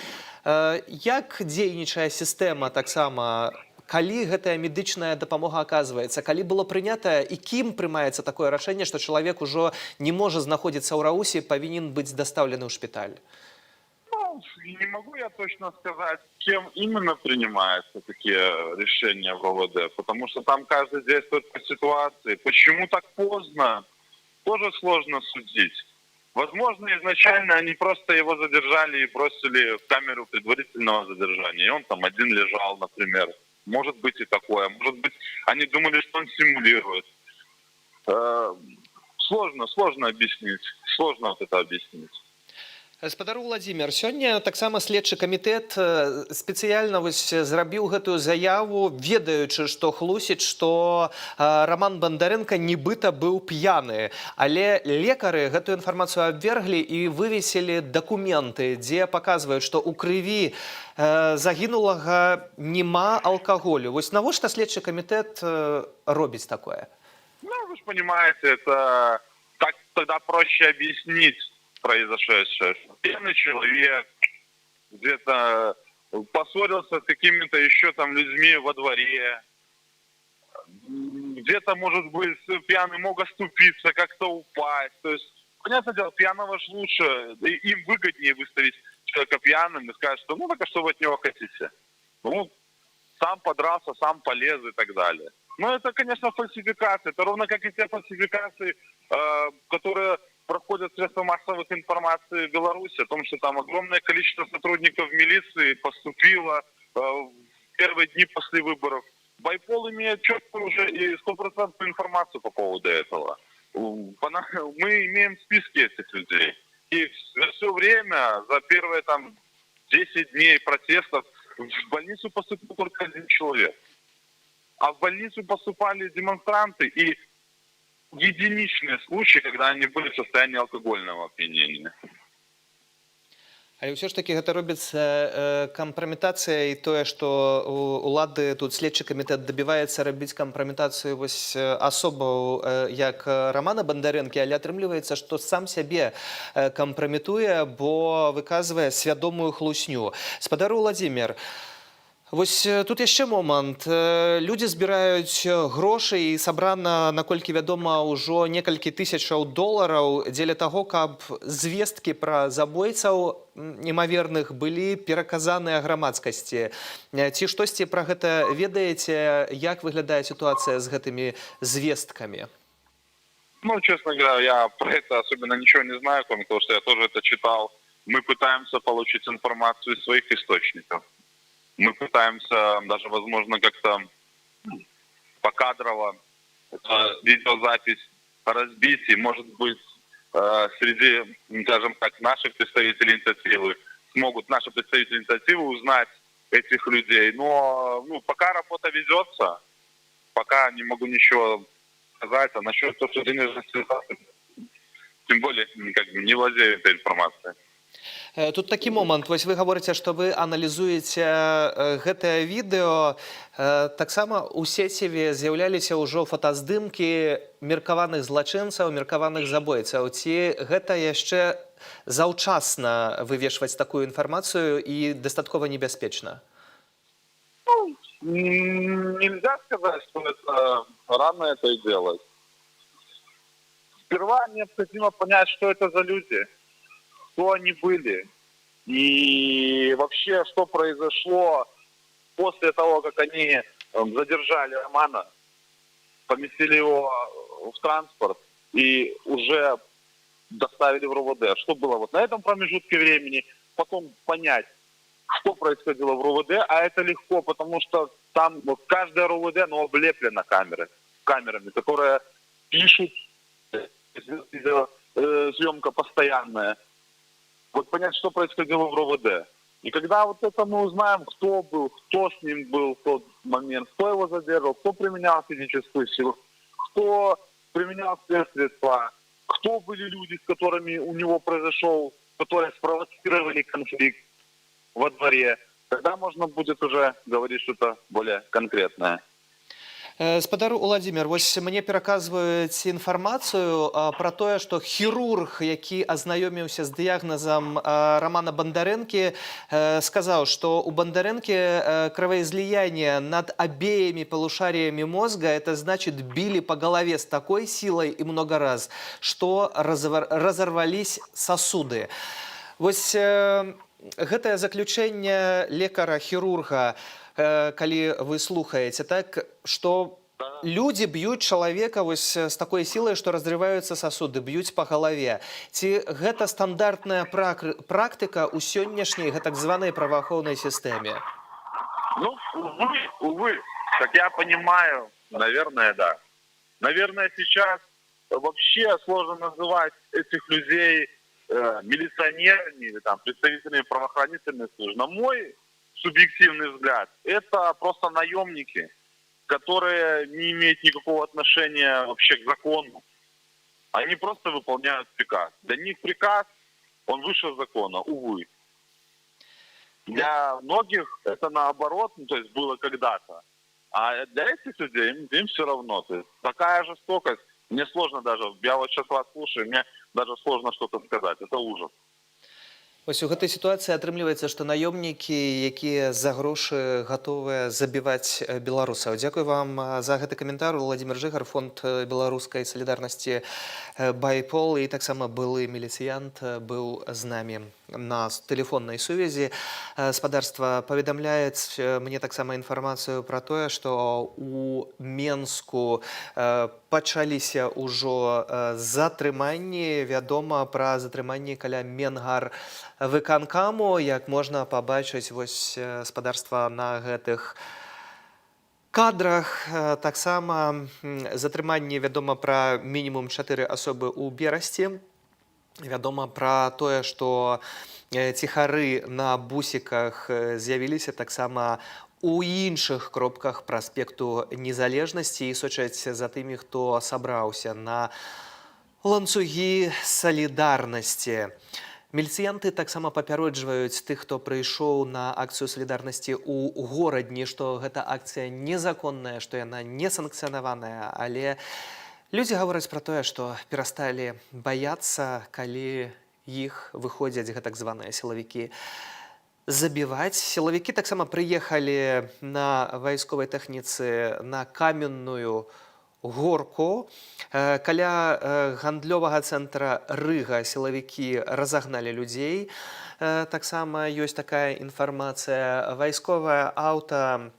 Як дзейнічае сістэма таксама, калі гэтая медычная дапамога аказваецца, калі было прынята і кім прымаецца такое рашэнне, што чалавек ужо не можа знаходзіцца ў раусе, павінен быць дастаўлены ў шпіталь? Не могу я точно сказать, кем именно принимаются такие решения в РОВД, потому что там каждый действует по ситуации. Почему так поздно, тоже сложно судить. Возможно, изначально они просто его задержали и бросили в камеру предварительного задержания, и он там один лежал, например. Может быть и такое. Может быть, они думали, что он симулирует. Сложно объяснить. Сложно вот это объяснить. Спадар Уладзімир, сёння таксама следчы камітэт спецыяльна зрабіў гэтую заяву, ведаючы, што хлусіць, што Роман Бондаренко нібыта быў п'яны. Але лекары гэтую інфармацыю абверглі і вывесілі дакументы, дзе паказваюць, што ў крыві загінулага няма алкаголю. Вось навошта следчы камітэт робіць такое? Ну, вы же понимаете, это так тогда проще объяснить произошедшее. Пьяный человек где-то поссорился с какими-то еще там людьми во дворе. Где-то, может быть, пьяный мог оступиться, как-то упасть. То есть, понятное дело, пьяного ж лучше, им выгоднее выставить человека пьяным и сказать, что ну так а что вы от него хотите? Ну, сам подрался, сам полез и так далее. Но это, конечно, фальсификация. Это ровно как и те фальсификации, которые проходят средства массовой информации в Беларуси, о том, что там огромное количество сотрудников милиции поступило в первые дни после выборов. Байпол имеет четкую уже и 100% информацию по поводу этого. Мы имеем списки этих людей. И за все время, за первые там 10 дней протестов, в больницу поступил только один человек. А в больницу поступали демонстранты и единичные случаи, когда они были в состоянии алкогольного опьянения. Але ўсё ж такі гэта робіцца кампраметацыя і тое, што улады, тут следчы камітэт дабіваецца рабіць кампраметацыю вось асобаў як Романа Бондаренкі, але атрымліваецца, што сам сябе кампраметуе, бо выказвае свядомую хлусню. Спадар Уладзімир, вось тут яшчэ момант. Людзі збіраюць грошы і сабрана, наколькі вядома, ўжо некалькі тысячаў долараў дзеля таго, каб звесткі пра забойцаў немаверных былі пераказаныя грамадскасці. Ці штосьці пра гэта ведаеце, як выглядае сітуацыя з гэтымі звесткамі? Ну, честно говоря, я про это особенно ничего не знаю, кроме того, что я тоже это читал. Мы пытаемся получить информацию из своих источников. Мы пытаемся даже, возможно, как-то покадрово видеозапись разбить, и, может быть, среди, скажем так, наших представителей инициативы смогут наши представители инициативы узнать этих людей. Но пока работа ведется, пока не могу ничего сказать, а насчет того, что денежных средств, тем более не владею этой информацией. Тут такі момант, вось вы гаворыце, што вы аналізуеце гэтае відэо. Таксама ў сеціве з'яўляліся ўжо фотаздымкі меркаваных злачынцаў, меркаваных забойцаў. Ці гэта яшчэ заўчасна вывешваць такую інфармацыю і дастаткова небяспечна? Нельзя сказать, что это рано это делать. Сперва необходимо понять, что это за люди, кто они были и вообще, что произошло после того, как они задержали Романа, поместили его в транспорт и уже доставили в РОВД. Что было вот на этом промежутке времени, потом понять, что происходило в РОВД, а это легко, потому что там вот каждое РОВД, облеплено камерами, которые пишут, съемка постоянная. Вот понять, что происходило в РОВД. И когда вот это мы узнаем, кто был, кто с ним был в тот момент, кто его задерживал, кто применял физическую силу, кто применял средства, кто были люди, с которыми у него произошел, которые спровоцировали конфликт во дворе, тогда можно будет уже говорить что-то более конкретное. Спадар Уладзімір, вось мне пераказваюць інфармацыю пра тое, што хірург, які азнаёміўся з дыягназам Романа Бондаренкі, сказаў, што у Бондаренкі кровоизлияние над обеими полушариями мозга, это значит, били по голове с такой силой и много раз, что разорвались сосуды. Вось гэтае заключэнне лекара-хірурга, калі вы слухаеце, так, што людзі б'юць чалавека вось з такой сілай, што разрываюцца сасуды, б'юць па галаве. Ці гэта стандартная практыка ў сённяшняй так званай праваахоўнай сістэме? Ну, увы, как я понимаю, наверное, да. Наверное, сейчас вообще сложно называть этих людей милиционерами или там представителями правоохранительных служб. На мой субъективный взгляд, это просто наемники, которые не имеют никакого отношения вообще к закону. Они просто выполняют приказ. Для них приказ, он выше закона, увы. Для многих это наоборот, то есть было когда-то. А для этих людей им все равно. То есть такая жестокость, мне сложно даже, я вот сейчас вас слушаю, мне даже сложно что-то сказать. Это ужас. Вось у гэтай сітуацыі атрымліваецца, што наёмнікі, якія за грошы гатовыя забіваць беларусаў. Дзякуй вам за гэты каментар. Владимир Жыгар, фонд беларускай салідарнасці Байпол, і таксама былы міліцыянт быў з намі на тэлефоннай сувязі. Спадарства паведамляюць мне таксама інфармацыю пра тое, што у Менску пачаліся ўжо затрыманні. Вядома пра затрыманні каля Менгар выканкаму, як можна пабачыць вось спадарства на гэтых кадрах. Таксама затрыманне, вядома пра мінімум 4 асобы ў Берасці. Вядома пра тое, што ціхары на бусіках з'явіліся таксама у іншых кропках праспекту Незалежнасці і сочаць за тымі, хто сабраўся на ланцугі салідарнасці. Міліцыянты таксама папярэджваюць тых, хто прыйшоў на акцыю салідарнасці ў горадні, што гэта акцыя незаконная, што яна не санкцыянаваная, але людзі гавораць пра тое, што перасталі баяцца, калі іх выходзяць гэтак званыя сілавікі забіваць. Сілавікі таксама прыехалі на вайсковай тэхніцы на Каменную горку. Каля гандлёвага цэнтра Рыга сілавікі разагналі людзей. Таксама ёсць такая інфармацыя. Вайсковае аўта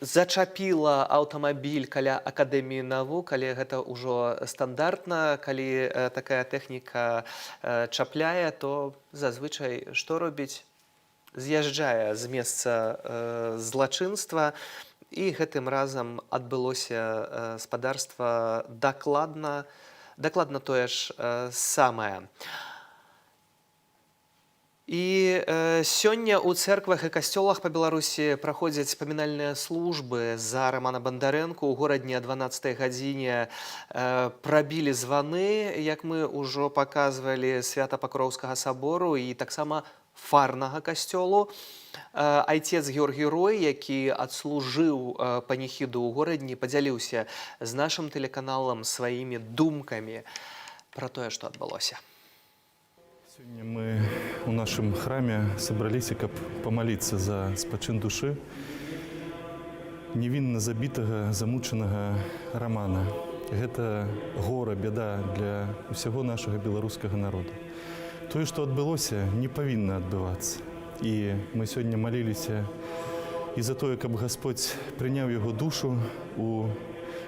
зачапіла аўтамабіль каля акадэміі навук, але гэта ўжо стандартна. Калі такая тэхніка чапляе, то зазвычай што робіць? З'язджае з месца злачынства, і гэтым разам адбылося спадарства дакладна тое ж самае. І сёння ў цэрквах і касцёлах па Беларусі праходзяць памінальныя службы за Романа Бондаренка. У горадні о 12 гадзіне прабілі званы, як мы ўжо паказвалі, Свята-Пакроўскага сабору і таксама фарнага касцёлу. Айцец Георгій Рой, які адслужыў паніхіду ў горадні, падзяліўся з нашым тэлеканалам сваімі думкамі пра тое, што адбылося. Сегодня мы у нашем храме собрались, каб помолиться за спачин души невинно забитого, замученного Романа. Это гора, беда для всего нашего белорусского народа. То, что отбылося, не повинно отбываться. И мы сегодня молились и за то, каб Господь принял его душу у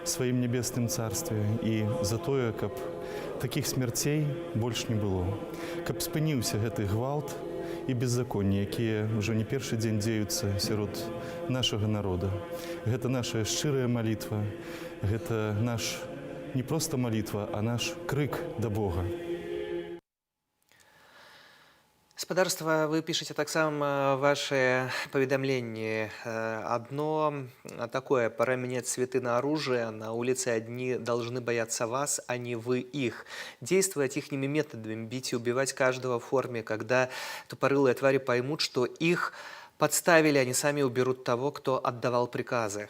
своим небесным царстве, и за то, каб таких смертей больше не было. Каб спыніўся гэты гвалт і беззаконні, якія ўжо не першы дзень дзеюцца сярод нашага народа. Гэта наша шчырая малітва, гэта наш не проста малітва, а наш крык да Бога. Спадарства, вы пишете таксама ваши паведамленні. Одно такое: пора менять цветы на оружие, на улице одни должны бояться вас, а не вы их. Действуя ихними методами, бить и убивать каждого в форме, когда тупорылые твари поймут, что их подставили, они сами уберут того, кто отдавал приказы.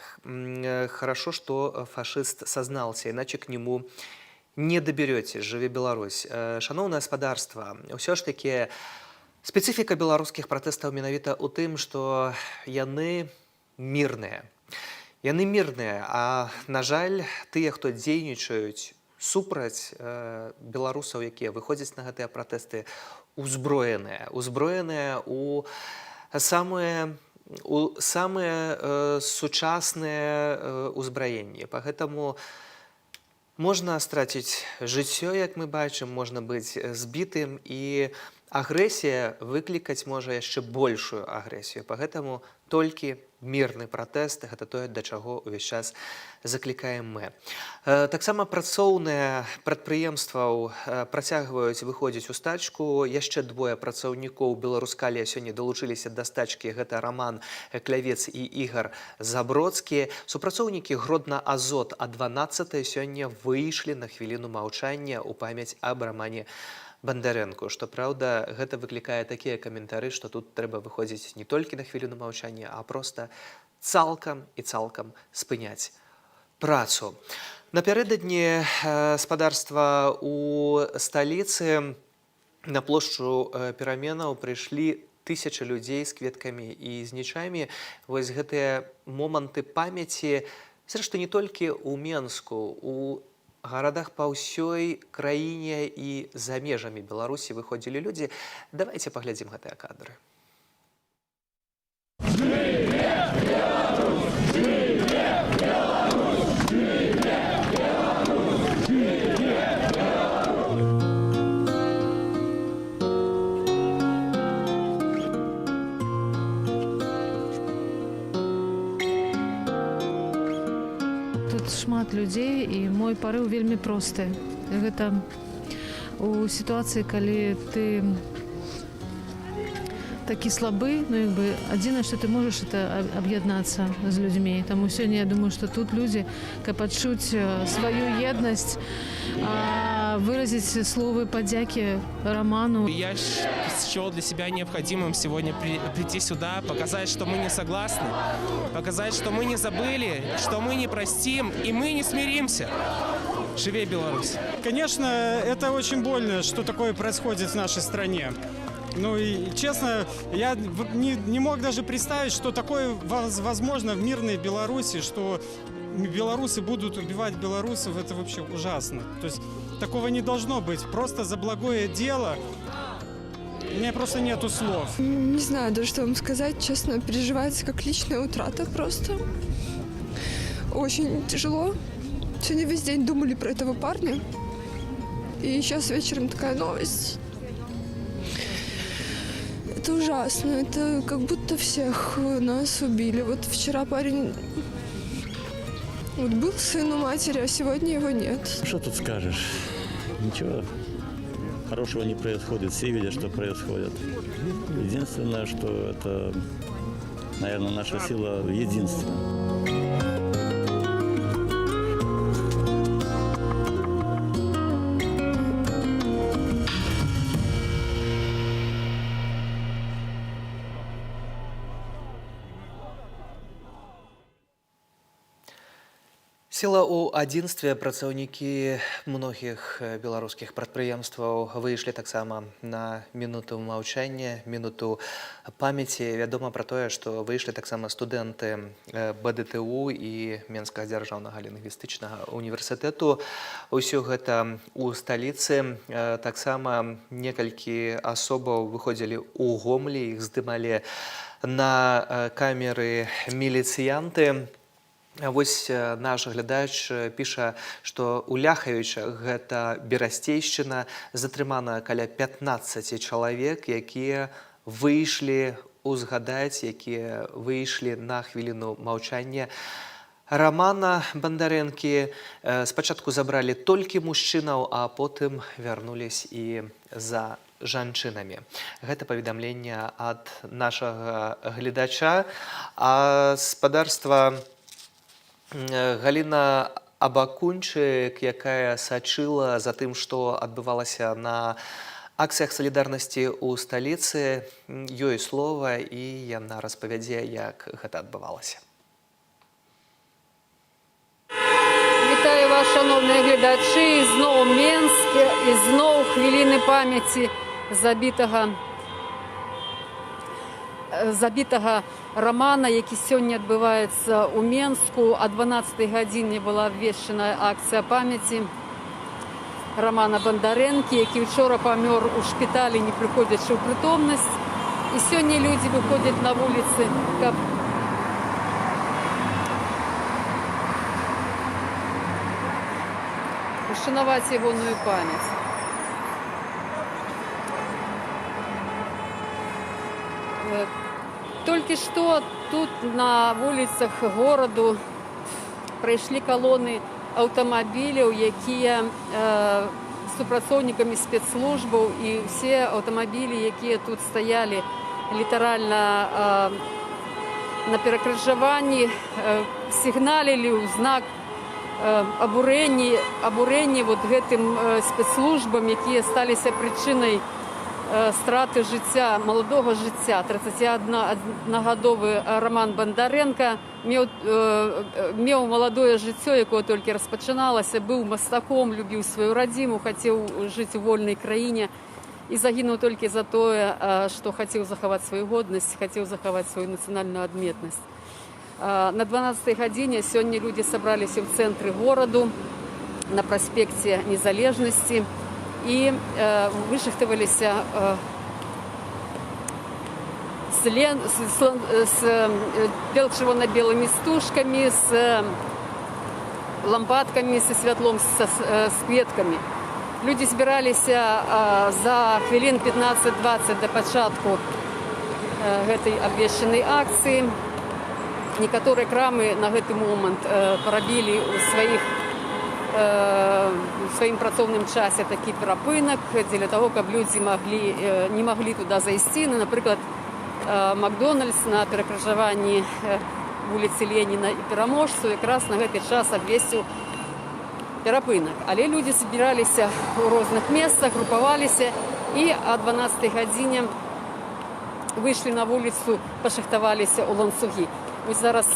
Хорошо, что фашист сознался, иначе к нему не доберетесь. Живи Беларусь. Шановное спадарства, все ж таки специфіка беларускіх пратэстаў менавіта ў тым, што яны мірныя. Яны мірныя, а, на жаль, тыя, хто дзейнічаюць супраць беларусаў, якія выходзяць на гэтыя пратэсты, узброеныя. Узброеныя ў самыя сучасныя узбраенні. Пагэтаму можна страціць жыццё, як мы бачым, можна быць збітым, і агрэсія выклікаць можа яшчэ большую агрэсію. Пагэтаму толькі мірны пратэст, гэта тое, да чаго ўвесь час заклікаем мы. Таксама працоўныя прадпрыемстваў працягваюць выходзіць у стачку. Яшчэ двое працаўнікоў Беларускалія сёння далучыліся да стачкі. Гэта Роман Клявец і Ігар Забродскі. Супрацоўнікі Гродна-Азот а 12 сёння выйшлі на хвіліну маўчання ў памяць аб Романе Бондаренку. Што праўда, гэта выклікае такія каментары, што тут трэба выходзіць не толькі на хвіліну маўчання, а проста цалкам і цалкам спыняць працу. Напярэдадні спадарства у сталіцы на плошчу пераменаў прыйшлі тысячы людзей з кветкамі і з нічамі. Вось гэтыя моманты памяці, зрэшты, не толькі ў Менску, у гарадах па ўсёй краіне і за межамі Беларусі выходзілі людзі. Давайте паглядзім гэтыя кадры. Шмат людзей, і мой парыў вельмі просты. Гэта у сітуацыі, калі ты такі слабы, ну, як бы, адзінае, што ты можаш, это аб'яднацца з людзьмі. Таму сёння я думаю, што тут людзі, каб адчуць сваю еднасць, выразить словы подяки Роману. Я счел для себя необходимым сегодня прийти сюда, показать, что мы не согласны, показать, что мы не забыли, что мы не простим и мы не смиримся. Живи Беларусь! Конечно, это очень больно, что такое происходит в нашей стране. Ну и, честно, я не мог даже представить, что такое возможно в мирной Беларуси, что белорусы будут убивать белорусов. Это вообще ужасно. То есть такого не должно быть. Просто за благое дело У меня просто нету слов. Не знаю даже, что вам сказать. Честно, переживается как личная утрата просто. Очень тяжело. Сегодня весь день думали про этого парня. И сейчас вечером такая новость. Это ужасно. Это как будто всех нас убили. Вот вчера парень вот был сын у матери, а сегодня его нет. Что тут скажешь? Ничего хорошего не происходит. Все видят, что происходит. Единственное, что это, наверное, наша сила в единстве. Села ў адзінстве працаўнікі многіх беларускіх прадпрыемстваў выйшлі таксама на мінуту маўчання, мінуту памяці. Вядома пра тое, што выйшлі таксама студэнты БДТУ і Менскага дзяржаўнага лінгвістычнага універсітэту. Усё гэта ў сталіцы. Таксама некалькі асобаў выходзілі ў Гомлі, іх здымалі на камеры міліцыянты. Вось наш глядач піша, што ў Ляхавічах, гэта Берасцейшчына, затрымана каля 15 чалавек, якія выйшлі узгадаць, якія выйшлі на хвіліну маўчання Рамана Бандарэнкі. Спачатку забралі толькі мужчынаў, а потым вярнулись і за жанчынамі. Гэта паведамленне ад нашага гледача. А спадарства Галіна Абакунчык, якая сачыла за тым, што адбывалася на акцыях салідарнасці ў сталіцы, ёй слова, і яна распавядзе, як гэта адбывалася. Вітаю вас, шановні глядачі, зноў Менск, і зноў хвіліны памяці забітага Рамана, які сёння адбываецца ў Менску. О 12 гадзіне была абвешчана акцыя памяці Рамана Бандарэнкі, які вчора памёр у шпіталі, не прыходзячы ў прытомнасць. І сёння людзі выходзяць на вуліцы, каб ушанаваць ягоную памяць. Толькі што тут на вуліцах гораду прайшлі калоны аўтамабіляў, якія супрацоўнікамі спецслужбаў, і ўсе аўтамабілі, якія тут стаялі літаральна на перакрыжаванні, сігналілі ў знак абурэння вот гэтым спецслужбам, якія сталіся прычынай страты жыцця, маладога жыцця. 31-гадовы Раман Бандарэнка меў маладое жыццё, якое толькі распачыналася, быў мастаком, любіў сваю радзіму, хацеў жыць у вольнай краіне і загінуў толькі за тое, што хацеў захаваць сваю годнасць, хацеў захаваць сваю нацыянальную адметнасць. На 12 гадзіне сёння людзі сабраліся ў цэнтры гораду на праспекце Незалежнасці і вышахтаваліся з чырвона-белымі стужкамі, з лампадкамі, са святлом, з кветкамі. Людзі збіраліся за хвілін 15-20 да пачатку гэтай абвешчанай акцыі. Некаторыя крамы на гэты момант парабілі ў сваім працоўным часе такі перапынак дзеля таго, каб людзі не маглі туды зайсці. Напрыклад, Макдональдс на перакрыжаванні вуліцы Леніна і Пераможцу якраз на гэты час абвесціў перапынак. Але людзі збіраліся ў розных месцах, групаваліся і о 12 гадзіне выйшлі на вуліцу, пашахтаваліся ў ланцугі. Вось зараз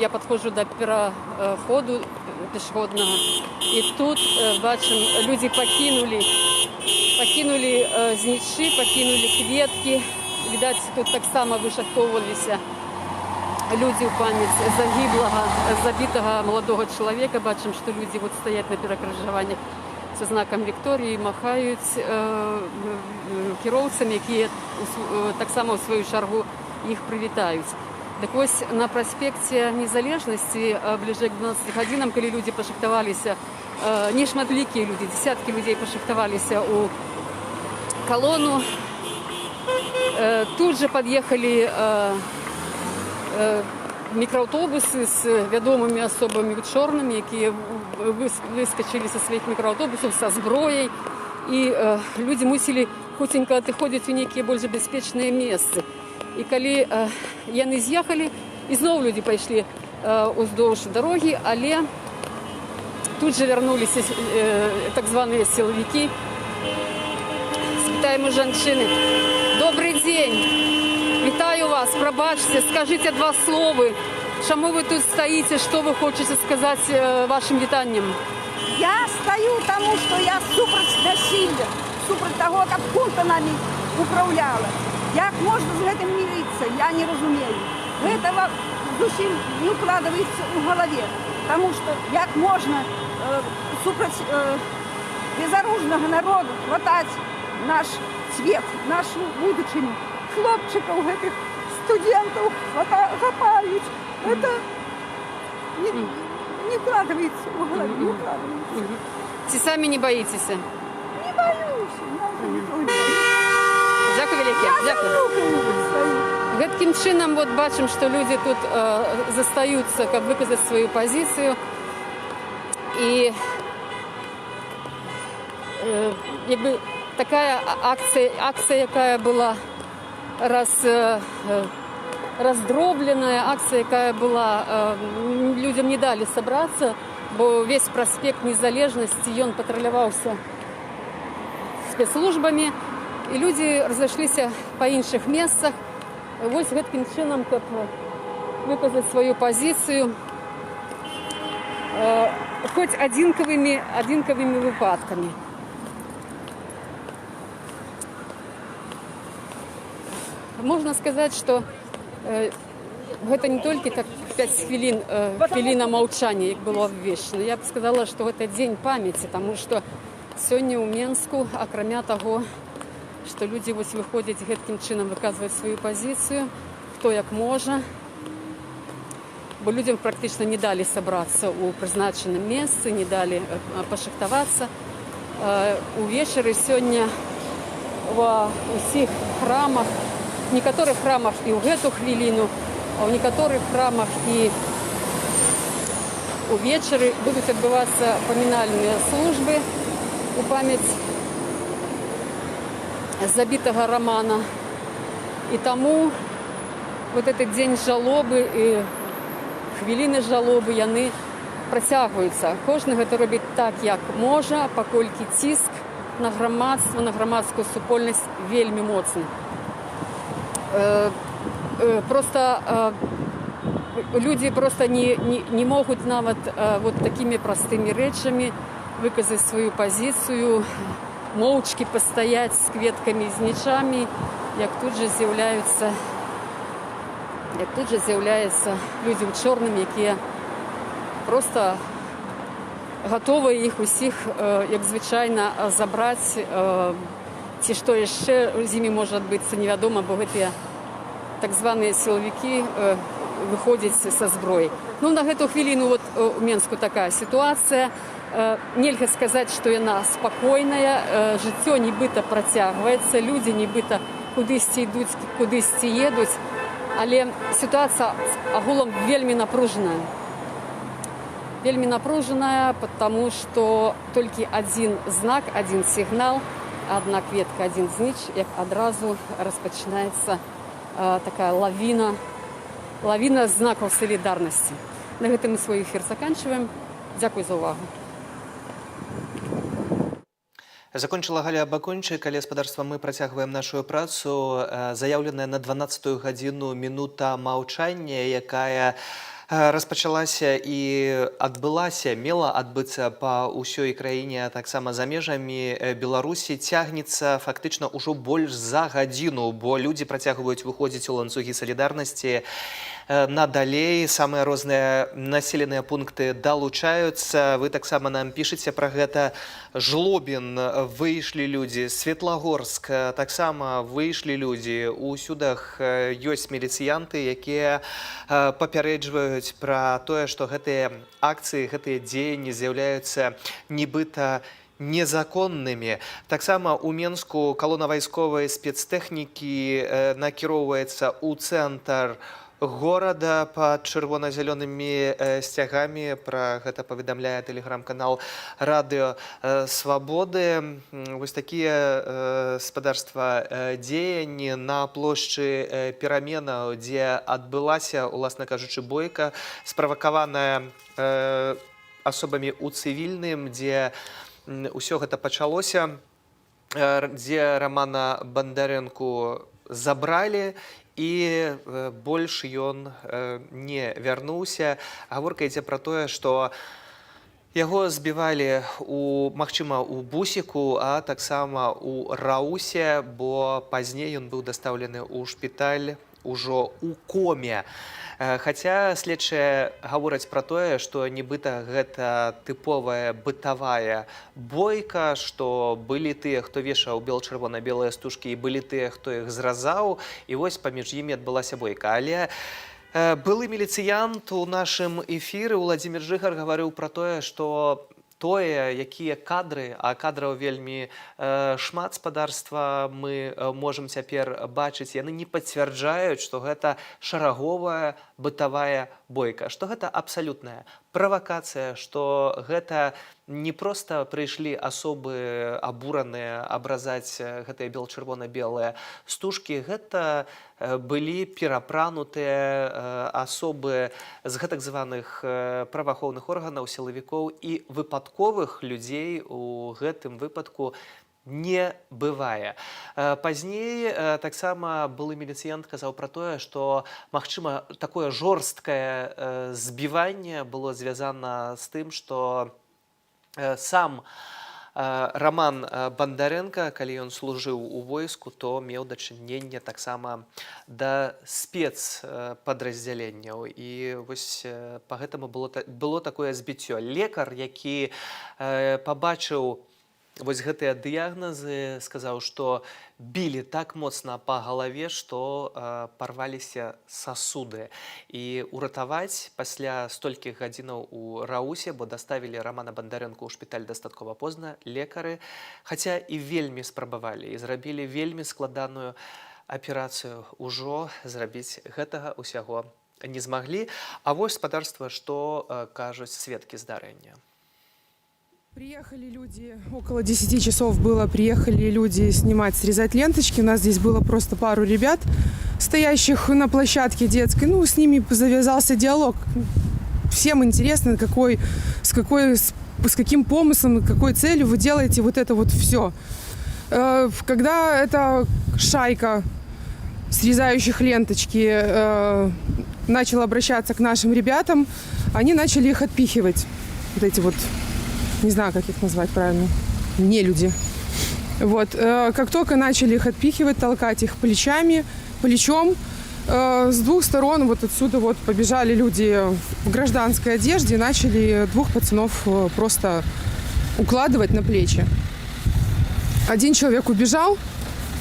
я падходжу да пераходу пешаходнага, і тут бачым, людзі пакінулі знічы, пакінулі кветкі. Відаць, тут таксама вышахтоўваліся людзі ў памяць загіблага, забітага маладога чалавека. Бачым, што людзі вот стаяць на перакрыжаваннях карыстаюцца знакам Вікторыі, махаюць кіроўцам, якія таксама ў сваю чаргу іх прывітаюць. Так вось на праспекце Незалежнасці бліжэй к 12 гадзінам, калі людзі пашахтаваліся, нешматлікія людзі, дзесяткі людзей пашахтаваліся ў калону, тут жа пад'ехалі мікрааўтобусы з вядомымі асобамі чорнымі, якія выскачылі са сваіх мікрааўтобусаў са зброяй, і людзі мусілі хуценька адыходзіць у нейкія больш бяспечныя месцы. І калі яны з'ехалі, ізноў людзі пайшлі уздоўж дарогі, але тут жа вярнуліся так званыя сілавікі. Спытаем у жанчыны: «Добрый дзень! Вітаю вас, прабачце, скажыце два словы. Чаму вы тут стаіце, што вы хочаце сказаць вашым вітаннем?» Я стою тому, что я супраць насилля, супраць того, каб хунта нами управляла. Як можна з гэтым мириться, я не разумею. Гэтага зусім не укладываецца ў галаве. Потому что як можна супраць безоружнага народу хватаць наш цвет, нашу будучыню. Хлопчиков, гэтых студентов хапаюць. Это не укладывается в голове, не укладывается. Ці самі не баіцеся? Не боюсь. Дзякуй вялікі. Гэткім чынам вот бачым, што людзі тут застаюцца, каб выказаць сваю пазіцыю. І як бы такая акцыя, якая была раздробленная, акция, якая была, людям не дали собраться, бо весь проспект Незалежнасці, ён патруляваўся спецслужбамі, і людзі разышліся па іншых месцах. Вось гэткім чынам, каб выказаць сваю пазіцыю, хоць адзінкавымі выпадкамі. Можно сказать, что это не только так 5 хвилин, хвилина молчания, як было обвешено. Я бы сказала, что это день памяти, потому что сегодня у Менску, акрамя того, что люди вот выходят гэткім чынам выказывать свою позицию, кто як можа, бо людям практично не дали собраться у призначенном месте, не дали пошахтоваться. Увечары сегодня во всех храмах, в некоторых храмах і ў гэту хвіліну, а ў некаторых храмах і увечары будуць адбывацца памінальныя службы у памяць забітага Романа. І таму вот этот дзень жалобы і хвіліны жалобы, яны працягваюцца. Кожны гэта робіць так, як можа, паколькі ціск на грамадства, на грамадскую супольнасць вельмі моцны. Просто люди просто не могут нават вот такими простыми речами выказать свою позицию, моўчкі пастаять с кветками, с нічами, як тут же з'яўляюцца люди ў чорным, якія просто готовы іх усіх, як звычайна, забраць. Ці што яшчэ з імі можа адбыцца, невядома, бо гэтыя так званыя сілавікі выходзяць са зброяй. Ну, на гэту хвіліну вот у Менску такая сітуацыя. Нельга сказаць, што яна спакойная, жыццё нібыта працягваецца, людзі нібыта кудысьці ідуць, кудысьці едуць, але сітуацыя агулам вельмі напружаная. Вельмі напружаная, потому што толькі адзін знак, адзін сігнал, одна кветка, один знич, як адразу распачынаецца такая лавіна знакаў солідарнасці. На гэтым мы свой эфір заканчиваем. Дзякуй за увагу. Закончыла Галя Бакончык, калі гаспадарства мы працягваем нашу працу. Заяўленая на 12-ю гадзіну мінута маўчання, якая распачалася і адбылася, мела адбыцца па ўсёй краіне, таксама за межамі Беларусі, цягнецца фактычна ўжо больш за гадзіну, бо людзі працягваюць выходзіць у ланцугі салідарнасці надалей, самыя розныя населеныя пункты далучаюцца. Вы таксама нам пішыце пра гэта. Жлобін выйшлі людзі, Светлагорск таксама выйшлі людзі. У сюдах ёсць міліцыянты, якія папярэджваюць пра тое, што гэтыя акцыі, гэтыя дзеянні з'яўляюцца нібыта незаконнымі. Таксама у Менску калона вайсковай спецтэхнікі накіроўваецца ў цэнтр горада пад чырвона-зялёнымі сцягамі. Пра гэта паведамляе тэлеграм-канал Радыё Свабоды. Вось такія спадарства дзеянні на плошчы Пераменаў, дзе адбылася, уласна кажучы, бойка, справакаваная асобамі ў цывільным, дзе ўсё гэта пачалося, дзе Рамана Бандарэнку забралі, і больш ён не вярнуўся. Гаворка ідзе пра тое, што яго збівалі, магчыма, у Бусіку, а таксама у Раусе, бо пазней ён быў дастаўлены ў шпіталь ужо ў коме. Хаця следчыя гавораць пра тое, што нібыта гэта тыповая бытавая бойка, што былі тыя, хто вешаў бел-чырвона-белыя стужкі, і былі тыя, хто іх зразаў, і вось паміж імі адбылася бойка. Але былы міліцыянт у нашым эфіры Уладзімір Жыгар гаварыў пра тое, што тое, якія кадры, а кадраў вельмі шмат спадарства мы можам цяпер бачыць, яны не пацвярджаюць, што гэта шараговая бытавая бойка, што гэта абсалютная правакацыя, што гэта не проста прыйшлі асобы абураныя абразаць гэтыя бел-чырвона-белыя стужкі, гэта былі перапранутыя асобы з гэтак званых праваахоўных органаў, сілавікоў, і выпадковых людзей у гэтым выпадку не бывае. Пазней таксама былы міліцыянт казаў пра тое, што, магчыма, такое жорсткае збіванне было звязана з тым, што сам Раман Бандарэнка, калі ён служыў у войску, то меў дачыненне таксама да спецпадраздзяленняў. І вось па гэтаму было такое збіццё. Лекар, які пабачыў вось гэтыя дыягназы, сказаў, што білі так моцна па галаве, што парваліся сасуды. І ўратаваць пасля столькіх гадзінаў у Раусе, бо даставілі Рамана Бандарэнку ў шпіталь дастаткова позна, лекары, хаця і вельмі спрабавалі, і зрабілі вельмі складаную аперацыю, ужо зрабіць гэтага ўсяго не змаглі. А вось спадарства, што кажуць сведкі здарэння. Приехали люди, около 10 часов было, приехали люди снимать, срезать ленточки. У нас здесь было просто пару ребят, стоящих на площадке детской. Ну, с ними завязался диалог. Всем интересно, с каким помыслом, какой целью вы делаете вот это вот все. Когда эта шайка срезающих ленточки начала обращаться к нашим ребятам, они начали их отпихивать. Вот эти вот, не знаю, как их назвать правильно, нелюди. Вот. Как только начали их отпихивать, толкать их плечом, с двух сторон вот отсюда вот побежали люди в гражданской одежде и начали двух пацанов просто укладывать на плечи. Один человек убежал,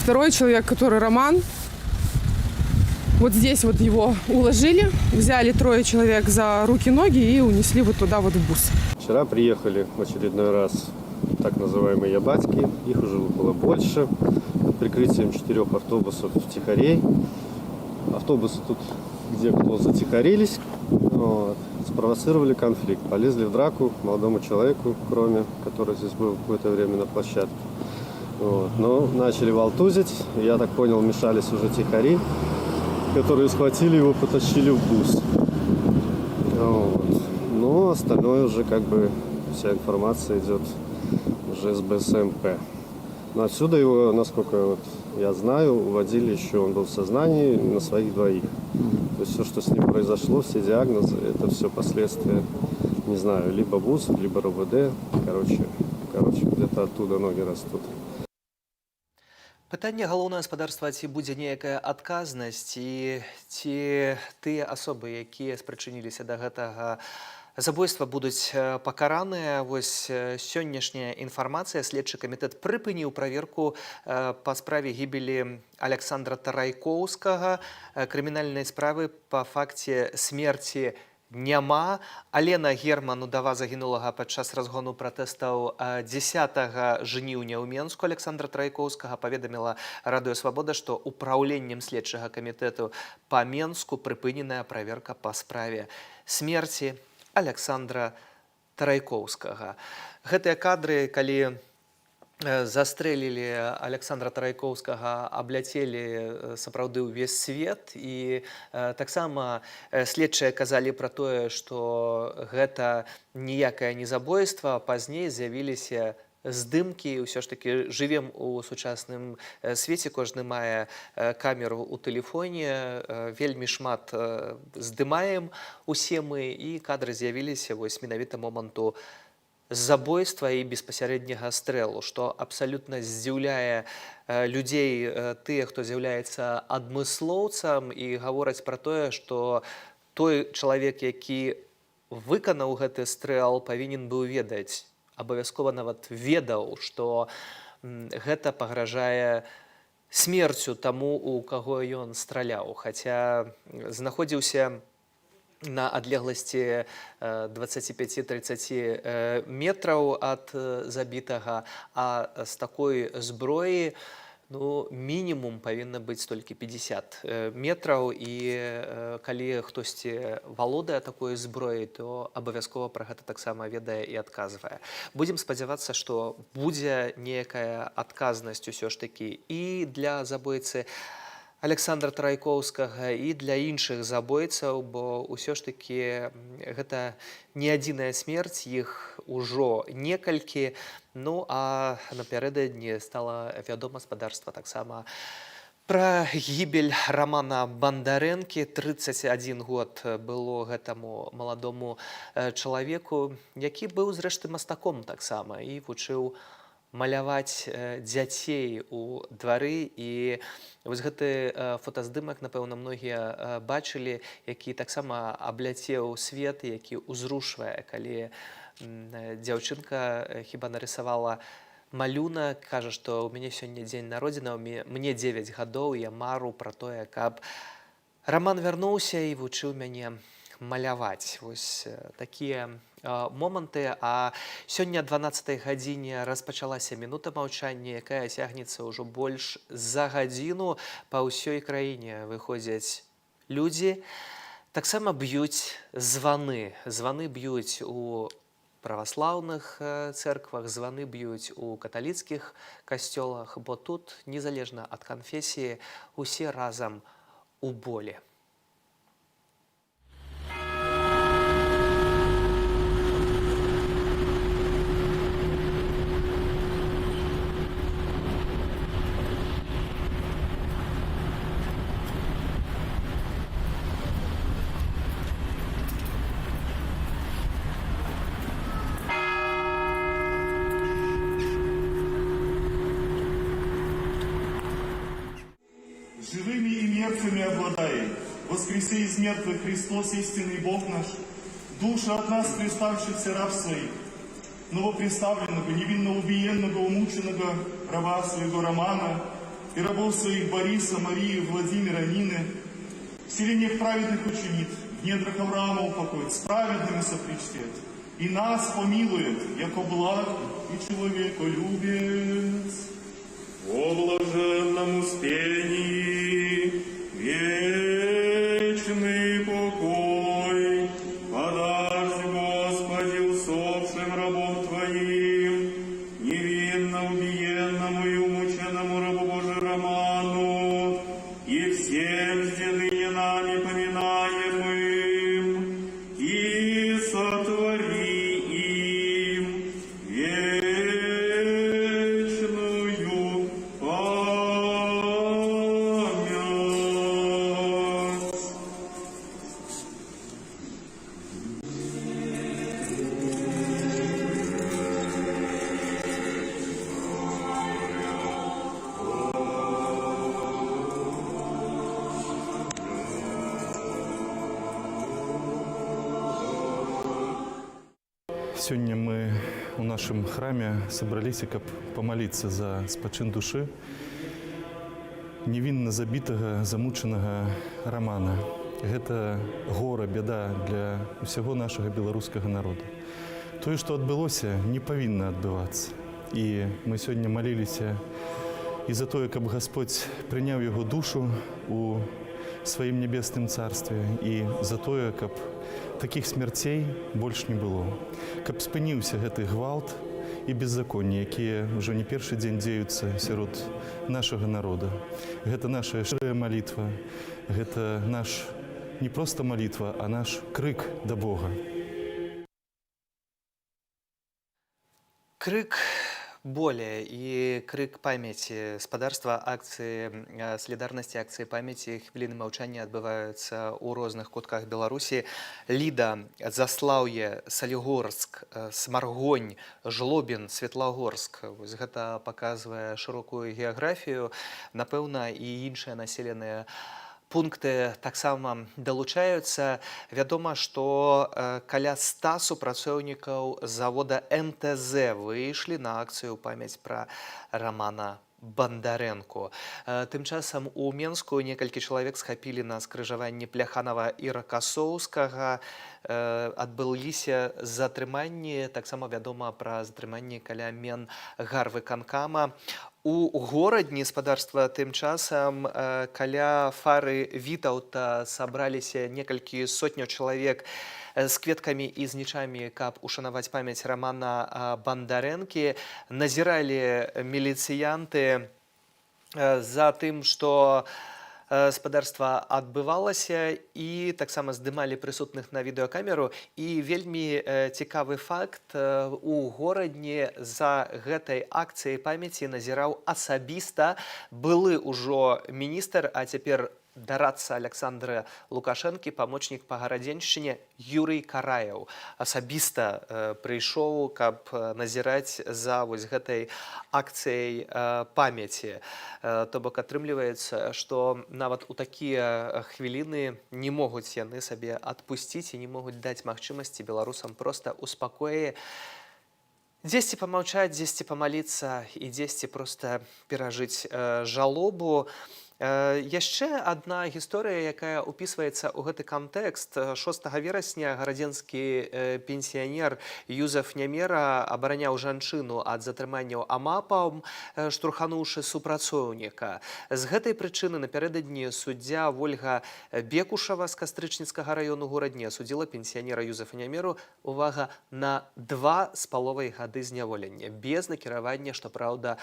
второй человек, который Роман, вот здесь вот его уложили, взяли 3 человек за руки-ноги и унесли вот туда вот в бус. Вчера приехали в очередной раз так называемые ябатьки. Их уже было больше. Под прикрытием 4 автобусов тихарей. Автобусы тут где кто затихарились. Вот. Спровоцировали конфликт. Полезли в драку к молодому человеку, кроме, который здесь был какое-то время на площадке. Вот. Но начали волтузить. Я так понял, мешались уже тихари, которые схватили его, потащили в бус. Вот. Но остальное уже как бы вся информация идет уже с БСМП. Но отсюда его, насколько вот я знаю, уводили еще, он был в сознании, на своих двоих. То есть все, что с ним произошло, все диагнозы, это все последствия, не знаю, либо ВУЗ, либо РОВД. Короче, где-то оттуда ноги растут. Пытанне галоўнае гаспадарства, ці будзе нейкая адказнасць і ці тыя асобы, якія спрычыніліся да гэтага забойства, будуць пакараныя. Вось сённяшняя інфармацыя. Следчы камітэт прыпыніў праверку па справе гібелі Александра Тарайкоўскага. Крымінальнай справы па факце смерці няма. Алена Герман, удава загінулага падчас разгону пратэстаў 10 жніўня ў Менску Александра Тарайкоўскага, паведаміла Радыё Свабода, што ўпраўленнем следчага камітэту па Менску прыпыненая праверка па справе смерці Александра Тарайкоўскага. Гэтыя кадры, калі застрэлілі Александра Тарайкоўскага, абляцелі сапраўды ўвесь свет. І таксама следчыя казалі пра тое, што гэта ніякае не забойства. Пазней з'явіліся здымкі. Ўсё ж такі жывем у сучасным свеце, кожны мае камеру ў тэлефоне, вельмі шмат здымаем усе мы, і кадры з'явіліся вось менавіта моманту забойства і беспасярэдняга стрэлу, што абсалютна здзіўляе людзей, тыя, хто з'яўляецца адмыслоўцам, і гавораць пра тое, што той чалавек, які выканаў гэты стрэл, павінен быў ведаць, абавязкова нават ведаў, што гэта пагражае смерцю таму, у каго ён страляў. Хаця знаходзіўся на адлегласці 25-30 метраў ад забітага, а з такой зброі мінімум павінна быць толькі 50 метраў, і калі хтосьці валодае такой зброяй, то абавязкова пра гэта таксама ведае і адказвае. Будзем спадзявацца, што будзе нейкая адказнасць усё ж такі і для забойцы Александра Тарайкоўскага, і для іншых забойцаў, бо ўсё ж такі гэта не адзіная смерць, іх ужо некалькі. Ну, а напярэдадні стала вядома гаспадарства таксама пра гібель Рамана Бандарэнкі. 31 год было гэтаму маладому чалавеку, які быў зрэшты мастаком таксама і вучыў маляваць дзяцей у двары. І вось гэты фотаздымак, напэўна, многія бачылі, які таксама абляцеў свет, які ўзрушвае, калі дзяўчынка хіба нарысавала малюнак, кажа, што ў мяне сёння дзень народзінаў, мне 9 гадоў, я мару пра тое, каб Раман вярнуўся і вучыў мяне маляваць. Вось такія моманты. А сёння 12 гадзіне распачалася мінута маўчання, якая цягнецца ўжо больш за гадзіну. Па ўсёй краіне выходзяць людзі. Таксама б'юць званы. Званы б'юць у праваслаўных цэрквах, званы б'юць у каталіцкіх касцёлах, бо тут, незалежна ад канфесіі, усе разам у болі. Живыми и мертвыми обладай, воскреси из мертвых Христос, истинный Бог наш, души от нас приставшихся раб своих, новоприставленного, невинно убиенного, умученного раба своего Романа и рабов своих Бориса, Марии, Владимира, Нины, в селениях праведных учениц, в недрах Авраама упокоит, с праведными сопричтет, и нас помилует, яко благ и человеколюбец. О блаженном успении, вечный покой, подашь, Господи, усопшим рабом Твоим, невинно убиенному и умученному рабу Божию Роману, и всем ныне нами поминаемым, и сотвори им вечную память. Сегодня мы в нашем храме собрались, как помолиться за спачин души невинно забитого, замученного Романа. Это гора, беда для всего нашего белорусского народа. То, что отбылося, не повинно отбываться. И мы сегодня молились и за то, как Господь принял его душу у своим небесным царстве, и за то, как таких смертей больше не было. Как спынился этот гвалт и беззаконие, которые уже не первый день деются сирот нашего народа. Это наша ширая молитва, это наш не просто молитва, а наш крик до Бога. Крик боли і крик памяці. Спадарства акцыі салідарнасці, акцыі памяці, хвіліны маўчання адбываюцца ў розных кутках Беларусі. Ліда, Заслаўе, Салігорск, Смаргонь, Жлобін, Светлагорск. Вось гэта паказвае шырокую геаграфію. Напэўна, і іншыя населеныя пункты таксама далучаюцца. Вядома, што каля 100 супрацоўнікаў завода МТЗ выйшлі на акцыю ў памяць пра Романа Бандарэнку. Тым часам у Менску некалькі чалавек схапілі на скрыжаванні Пляханова і Ракасоўскага. Адбыліся затрыманні, таксама вядома пра затрыманні каля Менгарвыканкама. У горадні спадарства тым часам каля фары Вітаўта сабраліся некалькі сотняў чалавек з кветкамі і з нічамі, каб ушанаваць памяць Романа Бандарэнкі. Назіралі міліцыянты за тым, што спадарства адбывалася, і таксама здымалі прысутных на відэакамеру. І вельмі цікавы факт, у горадні за гэтай акцыяй памяці назіраў асабіста былы ўжо міністр, а цяпер дарадца Александра Лукашэнкі, памочнік па гарадзеншчыне Юрый Караяў. Асабіста прыйшоў, каб назіраць за вось гэтай акцыяй памяці. То бок атрымліваецца, што нават у такія хвіліны не могуць яны сабе адпусціць і не могуць даць магчымасці беларусам проста ў спакоі дзесьці памаўчаць, дзесьці памаліцца і дзесьці проста перажыць жалобу. Яшчэ адна гісторыя, якая ўпісваецца ў гэты кантэкст. 6 верасня гарадзенскі пенсіянер Юзеф Нямера абараняў жанчыну ад затрыманняў амапам, штурхануўшы супрацоўніка. З гэтай прычыны напярэдадні суддзя Вольга Бекушава з Кастрычніцкага раёну горадні асудзіла пенсіянера Юзефа Нямеру, увага, на 2,5 гады зняволення, без накіравання, што праўда,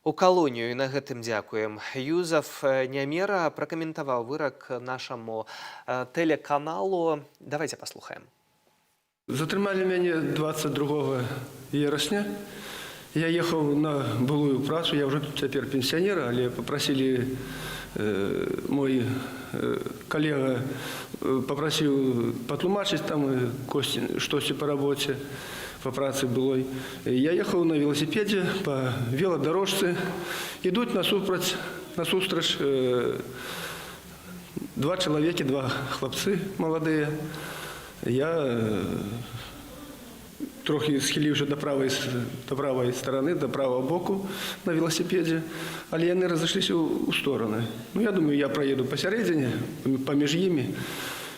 у калонію, і на гэтым дзякуем. Юзеф Нямера пракаментаваў вырак нашаму тэлеканалу. Давайте паслухаем. Затрымалі мяне 22 верасня. Я ехаў на былую працу, я ўжо цяпер пенсіянер, але папрасілі, мой калега папрасіў патлумачыць там штосьці па рабоце, по працы былой. Я ехал на велосипеде по велодорожце. Идут насустрач два человека, два хлопцы молодые. Я трохи схиливши до правой стороны, до правого боку на велосипеде, але яны разошлись у стороны. Ну, я думаю, я проеду посередине, поміж ими.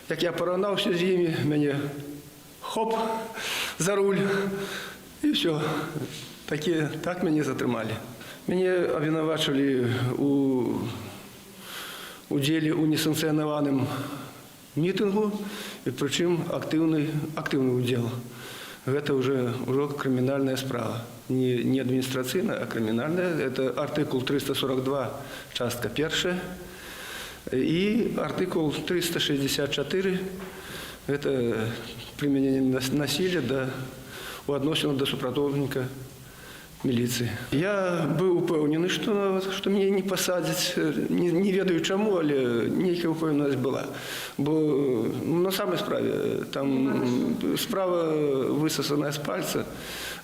Як я порівнявся з ними, мене хоп, за руль, і все. Так мене затримали. Мене обвинувачували у ділі у несанкціонованому мітингу, і причому активний уділ. Это уже криминальная справа. Не административная, а криминальная. Это артикул 342, частка 1. И артикул 364. Это применение насилия у адносінаў до супрацоўніка міліцыі. Я быў упэўнены, што мяне не пасадзяць, не ведаю чаму, але нейкая упэўненасць была. Бо на самай справе, там справа высасаная з пальца,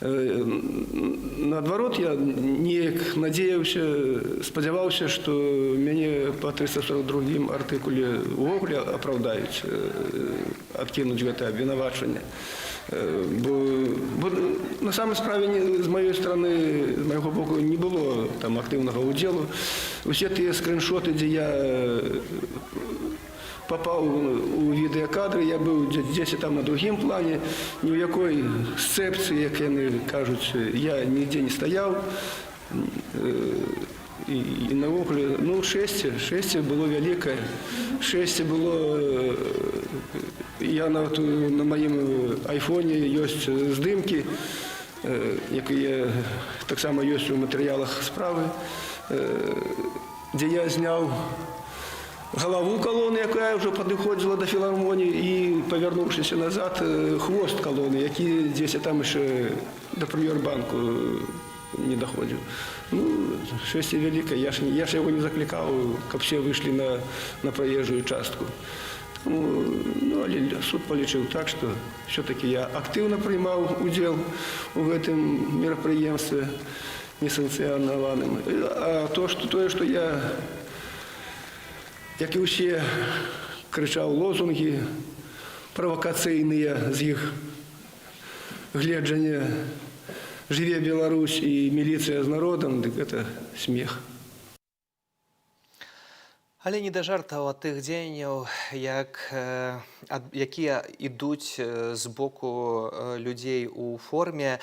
Наадварот, я неяк надеяўся, спадзяваўся, што мяне па 342 артыкуле ўвогуле апраўдаюць, адкінуць гэта абвінавачванне. Бо на самой справе з маёй стороны, з майго боку, не было там актыўнага ўдзелу. Усе тыя скриншоты, дзе я попал у відэакадры, я быў дзесь там на другім плане, ні ў якой сцэпцыі, як яны кажуць, я нігде не стаяў. І наогуле, ну, шчасце было вялікае. Шчасце было, я нават на маім айфоне ёсць здымкі, якія таксама ёсць у матэрыялах справы, дзе я зняў галаву калоны, якая ўжо падыходзіла да філармоніі, і, павярнуўшыся назад, хвост калоны, які дзесь там яшчэ да прыёрбанку не доходил. Ну, шчасце вялікае. Я ж яго не заклікаў, каб все выйшлі на праезжую частку. Ну, але суд палічыў так, што все-таки я актыўна прымаў удзел у гэтым мерапрыемстве несанкцыянаваным. А тое, што я, як і ўсе, крычаў лозунгі правакацыйныя з іх гледжання «Жыве Беларусь» і «Міліцыя з народам», дык гэта смех. Але не да жартаў ад тых дзеянняў, якія ідуць з боку людзей у форме.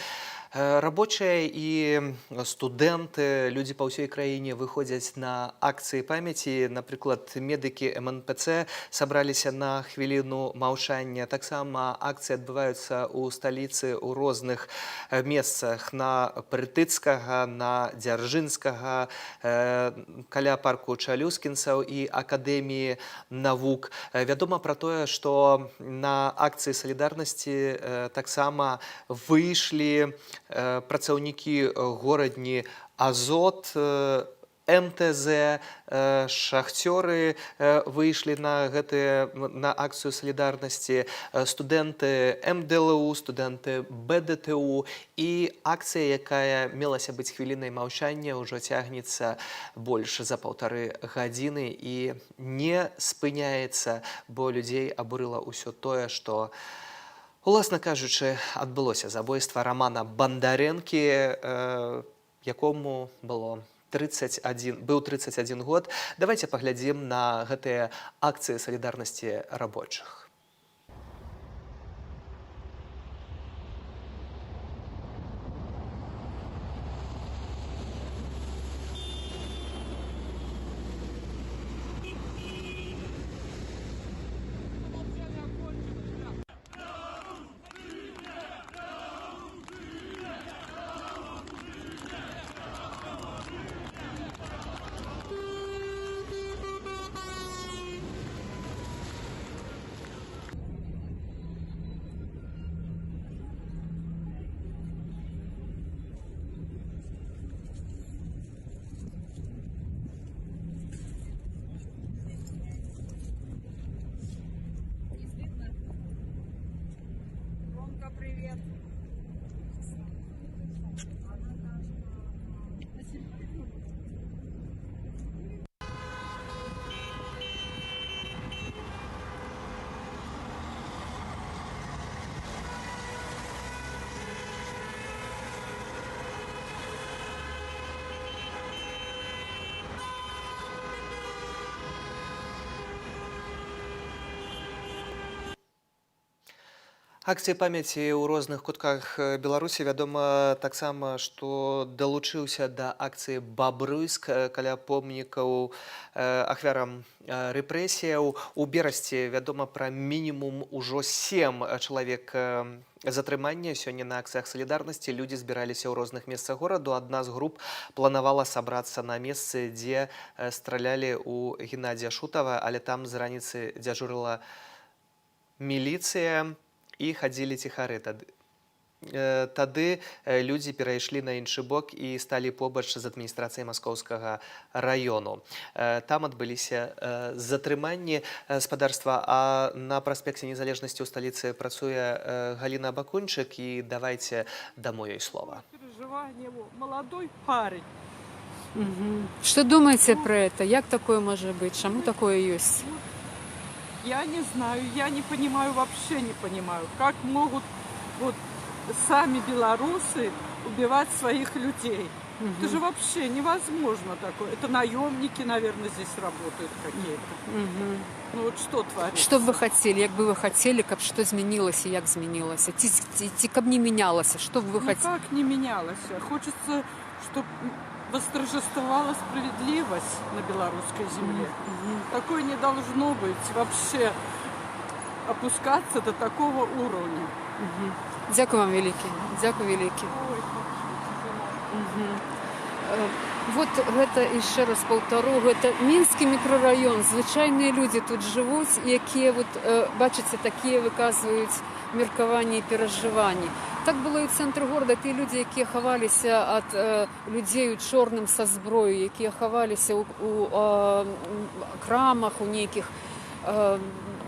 Рабочыя і студэнты, людзі па ўсёй краіне выходзяць на акцыі памяці. Напрыклад, медыкі МНПЦ сабраліся на хвіліну маўчання. Таксама акцыі адбываюцца ў сталіцы ў розных месцах. На Прытыцкага, на Дзяржынскага, каля парку Чалюскінцаў і Акадэміі навук. Вядома пра тое, што на акцыі салідарнасці таксама выйшлі працаўнікі горадні Азот, МТЗ, шахцёры выйшлі на акцыю салідарнасці, студэнты МДЛУ, студэнты БДТУ. І акцыя, якая мелася быць хвілінай маўчання, ўжо цягнецца больш за 1,5 гадзіны і не спыняецца, бо людзей абурыла ўсё тое, што, уласна кажучы, адбылося забойства Романа Бандарэнкі, якому быў 31 год. Давайте паглядзім на гэтыя акцыі салідарнасці рабочых. Акцыі памяці ў розных кутках Беларусі. Вядома таксама, што далучыўся да акцыі Бабруйск каля помнікаў ахвярам рэпрэсіяў. У Берасці вядома пра мінімум ужо 7 чалавек затрымання. Сёння на акцыях салідарнасці людзі збіраліся ў розных месцах гораду. Адна з груп планавала сабрацца на месцы, дзе стралялі ў Геннадзія Шутава, але там з раніцы дзяжурыла міліцыя. І хадзілі ціхары тады. тады людзі перайшлі на іншы бок і сталі побач з адміністрацыяй маскоўскага раёну. Там адбыліся затрыманні спадарства, а на праспекце Незалежнасці ў сталіцы працуе Галіна Абакунчык, і давайте дамо ёй слова. Переживание, молодой парень. Что думаете про это? Як такое может быть? Чему такое есть? Я не знаю, я не понимаю, вообще не понимаю, как могут вот сами белорусы убивать своих людей. Это же вообще невозможно такое. Это наемники, наверное, здесь работают какие-то. Ну вот что творится? Что бы вы хотели? Як бы вы хотели, каб что змянилось и як змянилось? Ці каб не менялось? Что бы вы хотели? Никак не менялось. Хочется, чтобы восторжествовала справедливость на белорусской земле. Такое не должно быть вообще опускаться до такого уровня. Дякую вам великий. Дякую великий. Вот гэта, яшчэ раз паўтару, гэта мінскі мікрараён. Звычайныя людзі тут жывуць, якія, вот, бачыце, такія выказваюць меркаванні і перажыванні. Так было і ў цэнтры горада. Тыя людзі, якія хаваліся ад людзей у чорным са зброёй, якія хаваліся у крамах, у нейкіх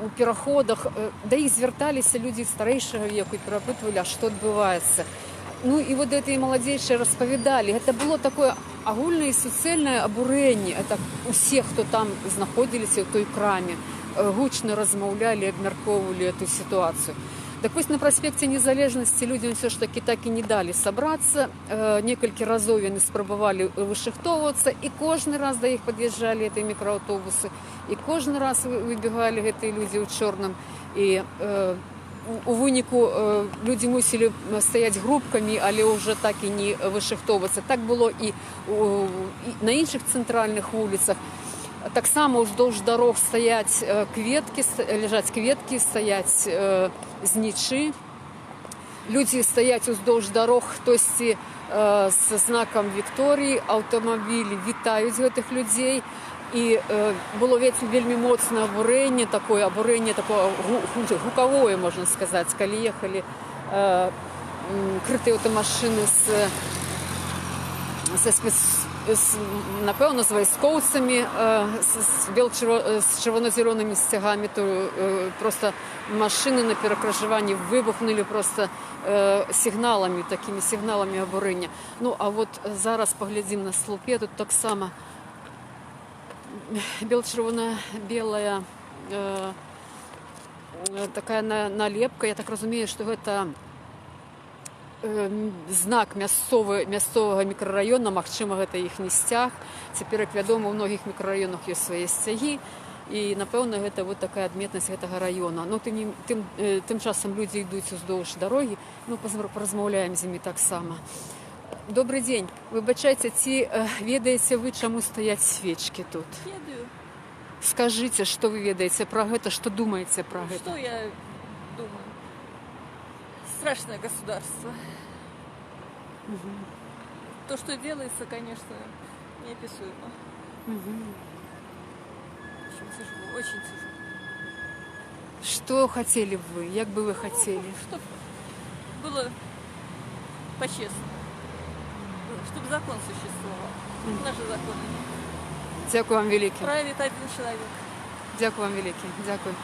у пераходах, да іх звярталіся людзі старэйшага веку і перапытвалі, а што адбываецца. Ну і вот гэтыя маладзейшыя распавядалі. Гэта было такое агульнае і суцэльнае абурэнне. Это усе, хто там знаходзіліся ў той краме, гучна размаўлялі, абмяркоўвалі эту сітуацыю. Так вось на праспекце Незалежнасці людзям все ж таки так і не далі сабрацца. Некалькі разоў яны спрабавалі вышыхтоўвацца, і кожны раз да іх пад'язджалі гэтыя мікрааўтобусы, і кожны раз выбегалі гэтыя людзі ў чорным. І у выніку людзі мусілі стаяць групкамі, але ўжо так і не вышыхтоўвацца. Так было і на іншых цэнтральных вуліцах. Таксама ўздоўж дарог стаяць кветкі, ляжаць кветкі, стаяць знічы. Людзі стаяць уздоўж дарог, хтосьці з знакам Вікторыі, аўтамабілі вітаюць гэтых людзей. І было вельмі моцнае абурэнне такое гукавое, можна сказаць, калі ехалі крытыя аўтамашыны напэўна, з вайскоўцамі, з чырвона-зялёнымі сцягамі, то проста машыны на перакрыжаванні выбухнулі проста сігналамі, такімі сігналамі абурэння. Ну, а вот зараз паглядзім на слупе, тут таксама бел-чырвона-белая такая налепка. Я так разумею, што гэта знак мясцовага мікрараёна, магчыма, гэта іхні сцяг. Цяпер, як вядома, у многіх мікрараёнах ёсць свае сцягі, і, напэўна, гэта вот такая адметнасць гэтага раёна. Ну, тым часам людзі ідуць уздоўж дарогі, ну, паразмаўляем з імі таксама. Добрый день. Выбачайце, ці ведаеце вы, чаму стаяць свечкі тут? Ведаю. Скажите, что вы ведаете про это, что думаете про это? Что я думаю? Страшное государство. То, что делается, конечно, неописуемо. Очень тяжело, очень тяжело. Что хотели бы вы? Як бы вы хотели? Чтобы было по-честному. Чтобы закон существовал. Наши законы нет. Дякую вам великий. Правит один человек. Дякую вам великий. Дякую.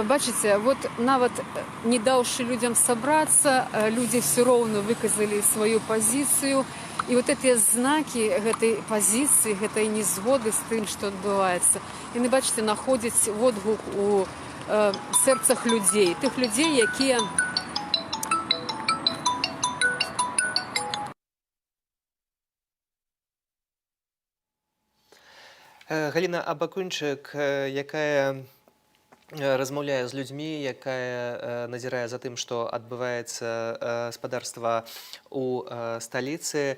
Бачыце, вот нават не даўшы людзям сабрацца, людзі все роўна выказалі сваю пазіцыю. І вот гэтыя знакі гэтай пазіцыі, гэтай незгоды з тым, што адбываецца, яны, бачыце, находзяць водгук у сэрцах людзей. Тых людзей, якія Галіна Абакунчык, якая размаўляе з людзьмі, якая назірае за тым, што адбываецца спадарства ў сталіцы.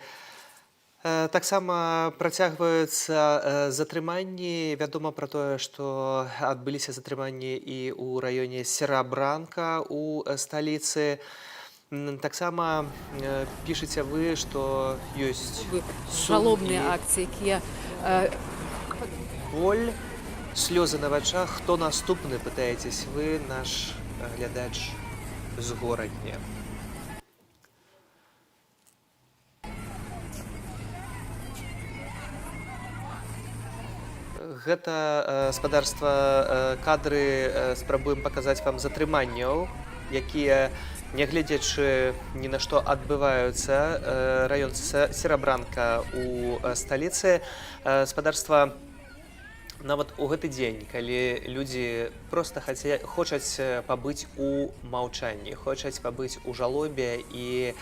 Таксама працягваюцца затрыманні. Вядома пра тое, што адбыліся затрыманні і ў раёне Серабранка ў сталіцы. Таксама пішыце вы, што ёсць жалобныя акцыі, якія боль, слёзы на вачах. Хто наступны, пытаецесь вы, наш глядач згорадні. Гэта спадарства кадры спрабуем паказаць вам затрыманняў, якія, нягледзячы ні на што, адбываюцца. Раён Серабранка у сталіцы. Спадарства нават у гэты дзень, калі людзі проста хочуць пабыць у маўчанні, хочуць пабыць у жалобе і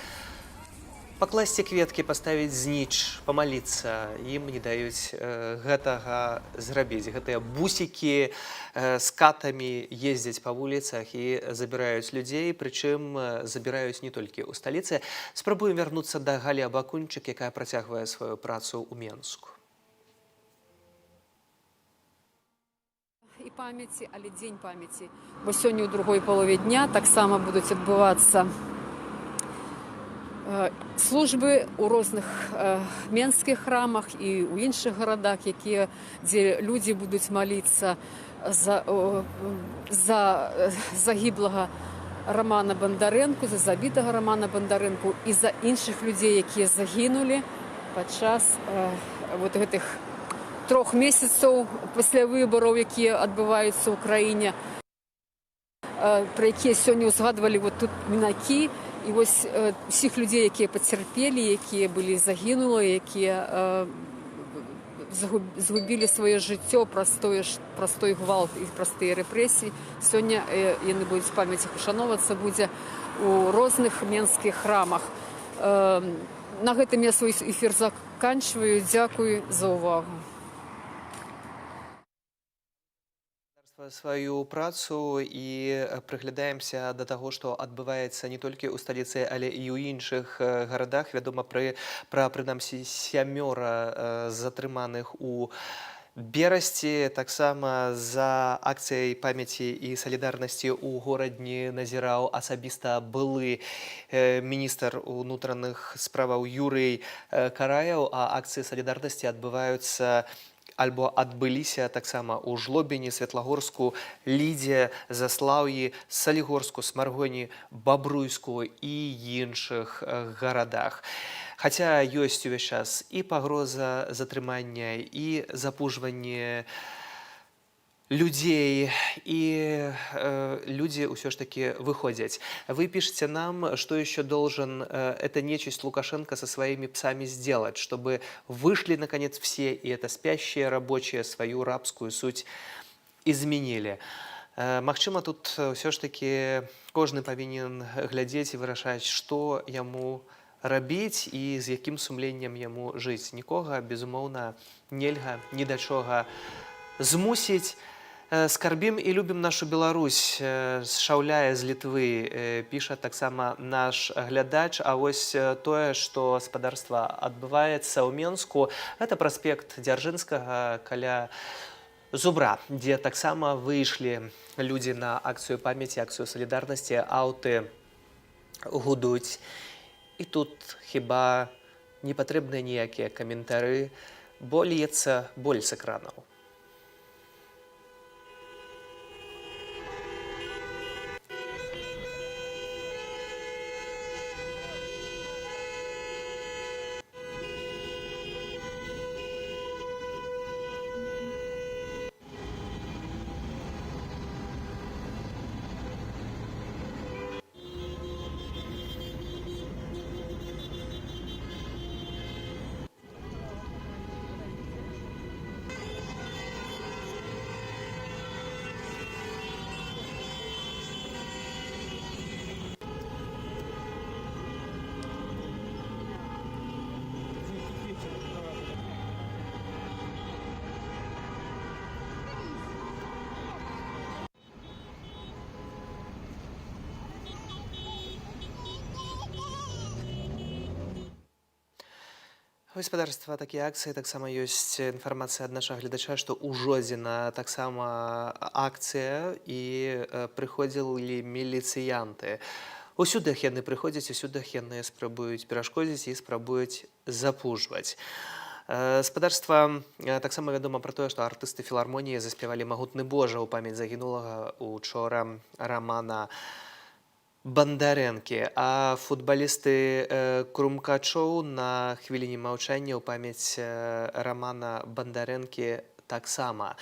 пакласці кветкі, паставіць зніч, памаліцца, ім не даюць гэтага зрабіць. Гэтыя бусікі з катамі ездзяць па вуліцах і забіраюць людзей, прычым забіраюць не толькі ў сталіцы. Спрабуем вярнуцца да Галі Абакунчык, якая працягвае сваю працу ў Менску. І памяці, але дзень памяці. Бо сёння ў другой палове дня таксама будуць адбывацца службы ў розных менскіх храмах і ў іншых гарадах, дзе людзі будуць маліцца за загіблага Романа Бандарэнку, за забітага Романа Бандарэнку і за іншых людзей, якія загінулі падчас гэтых 3 месяцаў пасля выбараў, якія адбываюцца ў краіне, пра якія сёння ўзгадвалі тут мінакі. І вось усіх людзей, якія пацярпелі, якія былі загінулі, якія згубілі сваё жыццё праз той гвалт і праз тыя рэпрэсіі, сёння яны будуць памяць ушановацца будзе у розных менскіх храмах. На гэтым я свой эфір заканчваю. Дзякую за ўвагу. Сваю працу і прыглядаемся да таго, што адбываецца не толькі ў сталіцы, але і ў іншых гарадах. Вядома пра прынамсі 7 затрыманых у Берасці. Таксама за акцыяй памяці і салідарнасці ў горадні назіраў асабіста былы міністр унутраных справаў Юрый Караяў, а акцыі салідарнасці адбываюцца альбо адбыліся таксама ў Жлобіне, Светлагорску, Лідзе, Заслаўі, Салігорску, Смаргоні, Бабруйску і іншых гарадах. Хаця ёсць увесь час і пагроза затрымання, і запужванне людзей, і людзі ўсё ж таки выходзяць. Вы пишете нам, что еще должен эта нечисть Лукашенко со своими псами сделать, чтобы вышли, наконец, все, и это спящие рабочие свою рабскую суть изменили. Магчыма, тут ўсё ж таки кожны павінен глядзець і вырашаць, што яму рабіць і з якім сумленнем яму жыць. Нікога, безумоўна, нельга ні да чога змусіць. Скарбім і любім нашу Беларусь, шаўляе з Літвы, піша таксама наш глядач. А вось тое, што спадарства адбываецца ў Менску, гэта праспект Дзяржынскага каля Зубра, дзе таксама выйшлі людзі на акцыю памяці, акцыю салідарнасці, аўты гудуць. І тут хіба не патрэбныя ніякія каментары, бо льецца боль з экранаў. Гаспадарства, такія акцыі, таксама ёсць інфармацыя ад нашага гледача, што ў Жодзіна таксама акцыя і прыходзілі міліцыянты. Усюды яны прыходзяць, усюды яны спрабуюць перашкодзіць і спрабуюць запужваць. Спадарства таксама вядома пра тое, што артысты філармоніі заспявалі «Магутны Божа» ў памяць загінулага учора Романа Бандарэнкі, а футбалісты Крумкачоў на хвіліне маўчання ў памяць Рамана Бандарэнкі таксама.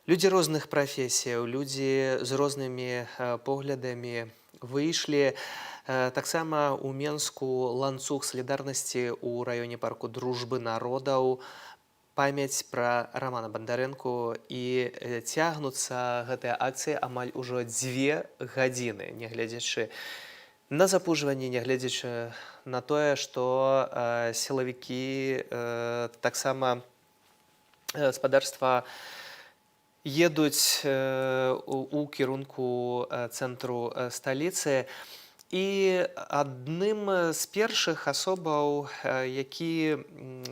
Людзі розных прафесіяў, людзі з рознымі поглядамі выйшлі. Таксама ў Менску ланцуг салідарнасці ў раёне парку Дружбы народаў, памяць пра Рамана Бандарэнку, і цягнуцца гэтыя акцыі амаль ужо 2 гадзіны, нягледзячы на запужванне, нягледзячы на тое, што сілавікі таксама гаспадарства едуць у кірунку цэнтру сталіцы. І адным з першых асобаў, які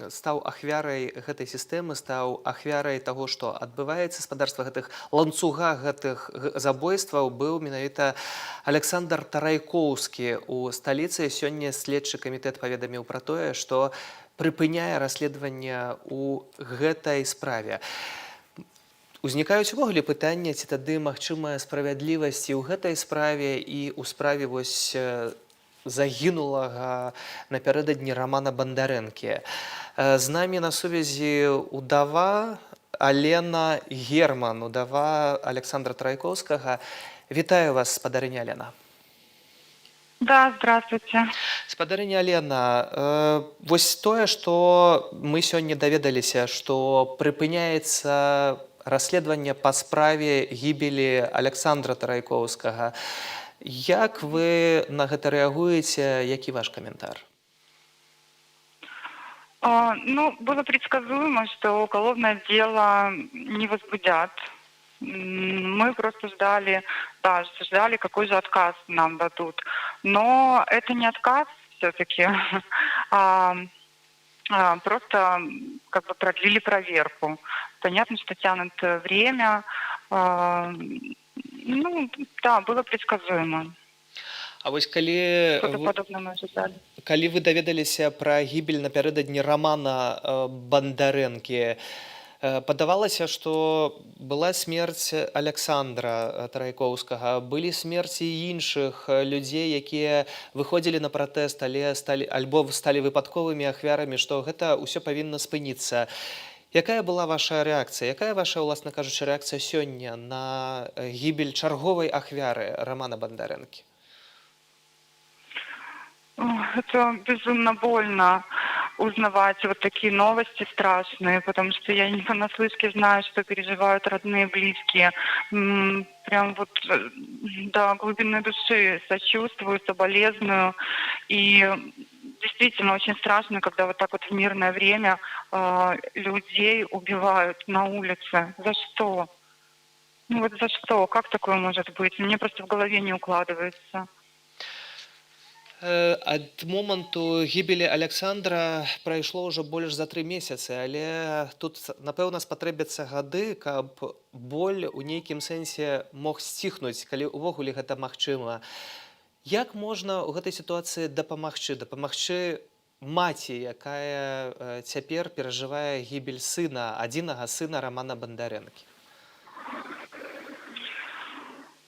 стаў ахвярай гэтай сістэмы, стаў ахвярай таго, што адбываецца гаспадарства, гэтых ланцуга, гэтых забойстваў, быў менавіта Александр Тарайкоўскі у сталіцы. Сёння следчы камітэт паведаміў пра тое, што прыпыняе расследаванне ў гэтай справе. Узнікаюць увогуле пытання, ці тады магчымая справядлівасць і ў гэтай справе, і ў справе вось загінулага напярэдадні Рамана Бандарэнкі. З намі на сувязі удава Алена Герман, удава Александра Тарайкоўскага. Вітаю вас, спадарыня Алена. Да, здравствуйте. Спадарыня Алена, вось тое, што мы сёння даведаліся, што прыпыняецца расследаванне па справе гібелі Александра Тарайкоўскага. Як вы на гэта рэагуеце? Які ваш каментар? Ну, было предсказуемо, что уголовное дело не возбудят. Мы просто ждали, какой же отказ нам дадут. Но это не отказ все-таки, просто как бы продлили проверку. Понятно, что тянут время. Ну, да, было предсказуемо. А вось калі вы даведаліся пра гібель напярэдадні Рамана Бандарэнкі, падавалася, што была смерць Александра Тарайкоўскага, былі смерці іншых людзей, якія выходзілі на пратэст, але альбо сталі выпадковымі ахвярамі, што гэта ўсё павінна спыніцца. Якая была ваша рэакцыя? Якая ваша, уласна кажучы, рэакцыя сёння на гібель чарговай ахвяры Рамана Бандарэнкі? Это безумно больно узнавать вот такие новости страшные, потому что я не понаслышке знаю, что переживают родные, близкие. Прям вот до глубины души сочувствую, соболезную. И действительно очень страшно, когда вот так вот в мирное время людей убивают на улице. За что? Ну вот за что? Как такое может быть? Мне просто в голове не укладывается. Ад моманту гібелі Александра прайшло ўжо больш за 3 месяцы, але тут, напэўна, спатрэбяцца гады, каб боль у нейкім сэнсе мог сціхнуць, калі ўвогуле гэта магчыма. Як можна ў гэтай сітуацыі дапамагчы маці, якая цяпер перажывае гібель сына, адзінага сына Рамана Бандарэнкі?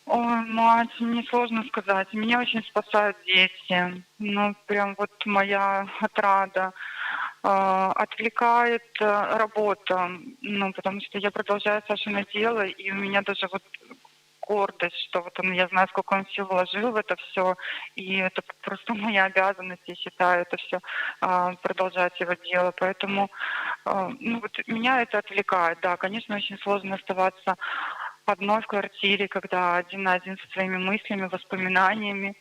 Ой, мать, мне сложно сказать. Меня очень спасают дети. Ну, прям вот моя отрада. Отвлекает работа. Ну, потому что я продолжаю Сашино дело, и у меня даже вот гордость, что вот он, я знаю, сколько он сил вложил в это все, и это просто моя обязанность, я считаю, это все продолжать его дело. Поэтому ну, вот меня это отвлекает. Да, конечно, очень сложно оставаться одной в квартире, когда один на один со своими мыслями, воспоминаниями.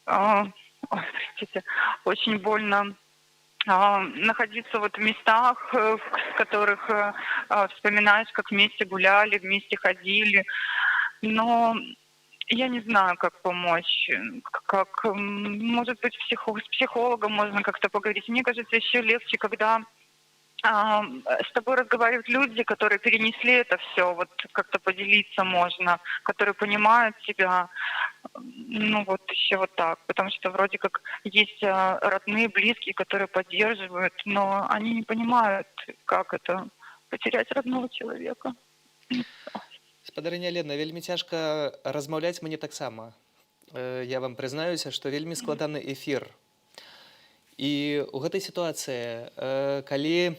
Простите, очень больно находиться вот в местах, в которых вспоминаешь, как вместе гуляли, вместе ходили. Но я не знаю, как помочь. Как, может быть, с психологом можно как-то поговорить. Мне кажется, еще легче, когда с тобой разговаривают люди, которые перенесли это все, вот как-то поделиться можно, которые понимают тебя, ну вот еще вот так, потому что вроде как есть родные, близкие, которые поддерживают, но они не понимают, как это потерять родного человека. Спадарыня Алена, вельмі цяжка размаўляць мне таксама. я вам прызнаюся, што вельмі складаны эфір. І ў гэтай сітуацыі, калі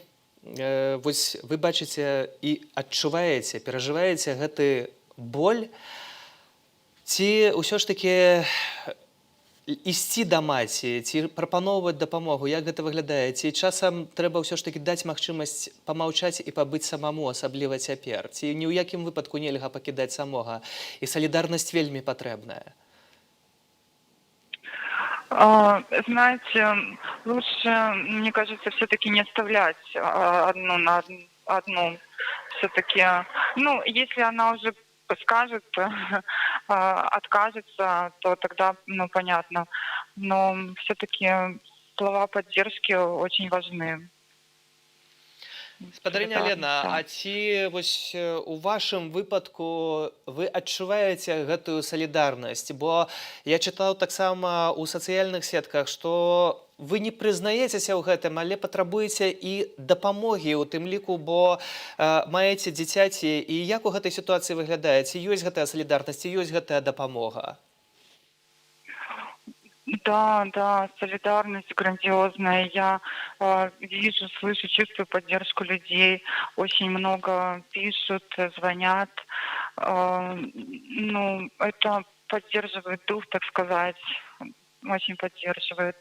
вось вы бачыце і адчуваеце, перажываеце гэты боль, ці ўсё ж такі ісці да маці, ці прапаноўваць дапамогу, як гэта выглядае? Ці часам трэба ўсё ж такі даць магчымасць памаўчаць і пабыць самому, асабліва цяпер? Ці ні ў якім выпадку нельга пакідаць самога? І салідарнасць вельмі патрэбная. Знаете, лучше, мне кажется, все-таки не оставлять одну на одну. Все-таки, ну, если она уже скажет, откажется, то тогда, ну, понятно. Но все-таки слова поддержки очень важны. Спадарыня Лена, а ці вось у вашым выпадку вы адчуваеце гэтую салідарнасць? Бо я чытаў таксама ў сацыяльных сетках, што вы не прызнаецеся ў гэтым, але патрабуеце і дапамогі ў тым ліку, бо маеце дзіцяці. І як у гэтай сітуацыі выглядае? Ці ёсць гэтая салідарнасць, ці ёсць гэтая дапамога? Да, солидарность грандиозная. Я вижу, слышу, чувствую поддержку людей. Очень много пишут, звонят. Ну, это поддерживает дух, так сказать. Очень поддерживает.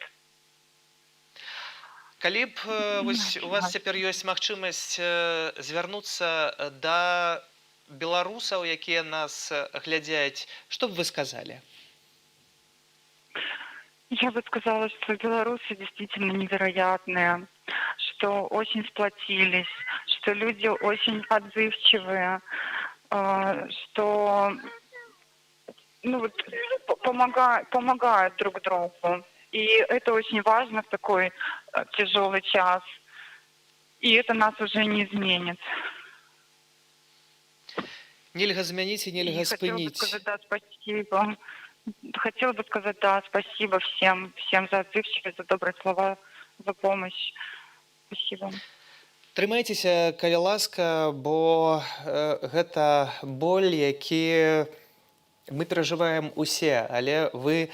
Калі б вось у вас цяпер ёсць магчымасць звярнуцца да беларусаў, якія нас глядзяць, што б вы сказалі? Я бы сказала, что белорусы действительно невероятные, что очень сплотились, что люди очень отзывчивые, что ну, вот, помогают друг другу. И это очень важно в такой тяжелый час. И это нас уже не изменит. Нельга змяніць і нельга спыніць. Хотела бы сказать, да, спасибо всем за отзывчивость, за добрые слова, за помощь. Спасибо. Трымайцеся, калі ласка, бо гэта боль, які мы перажываем усе, але вы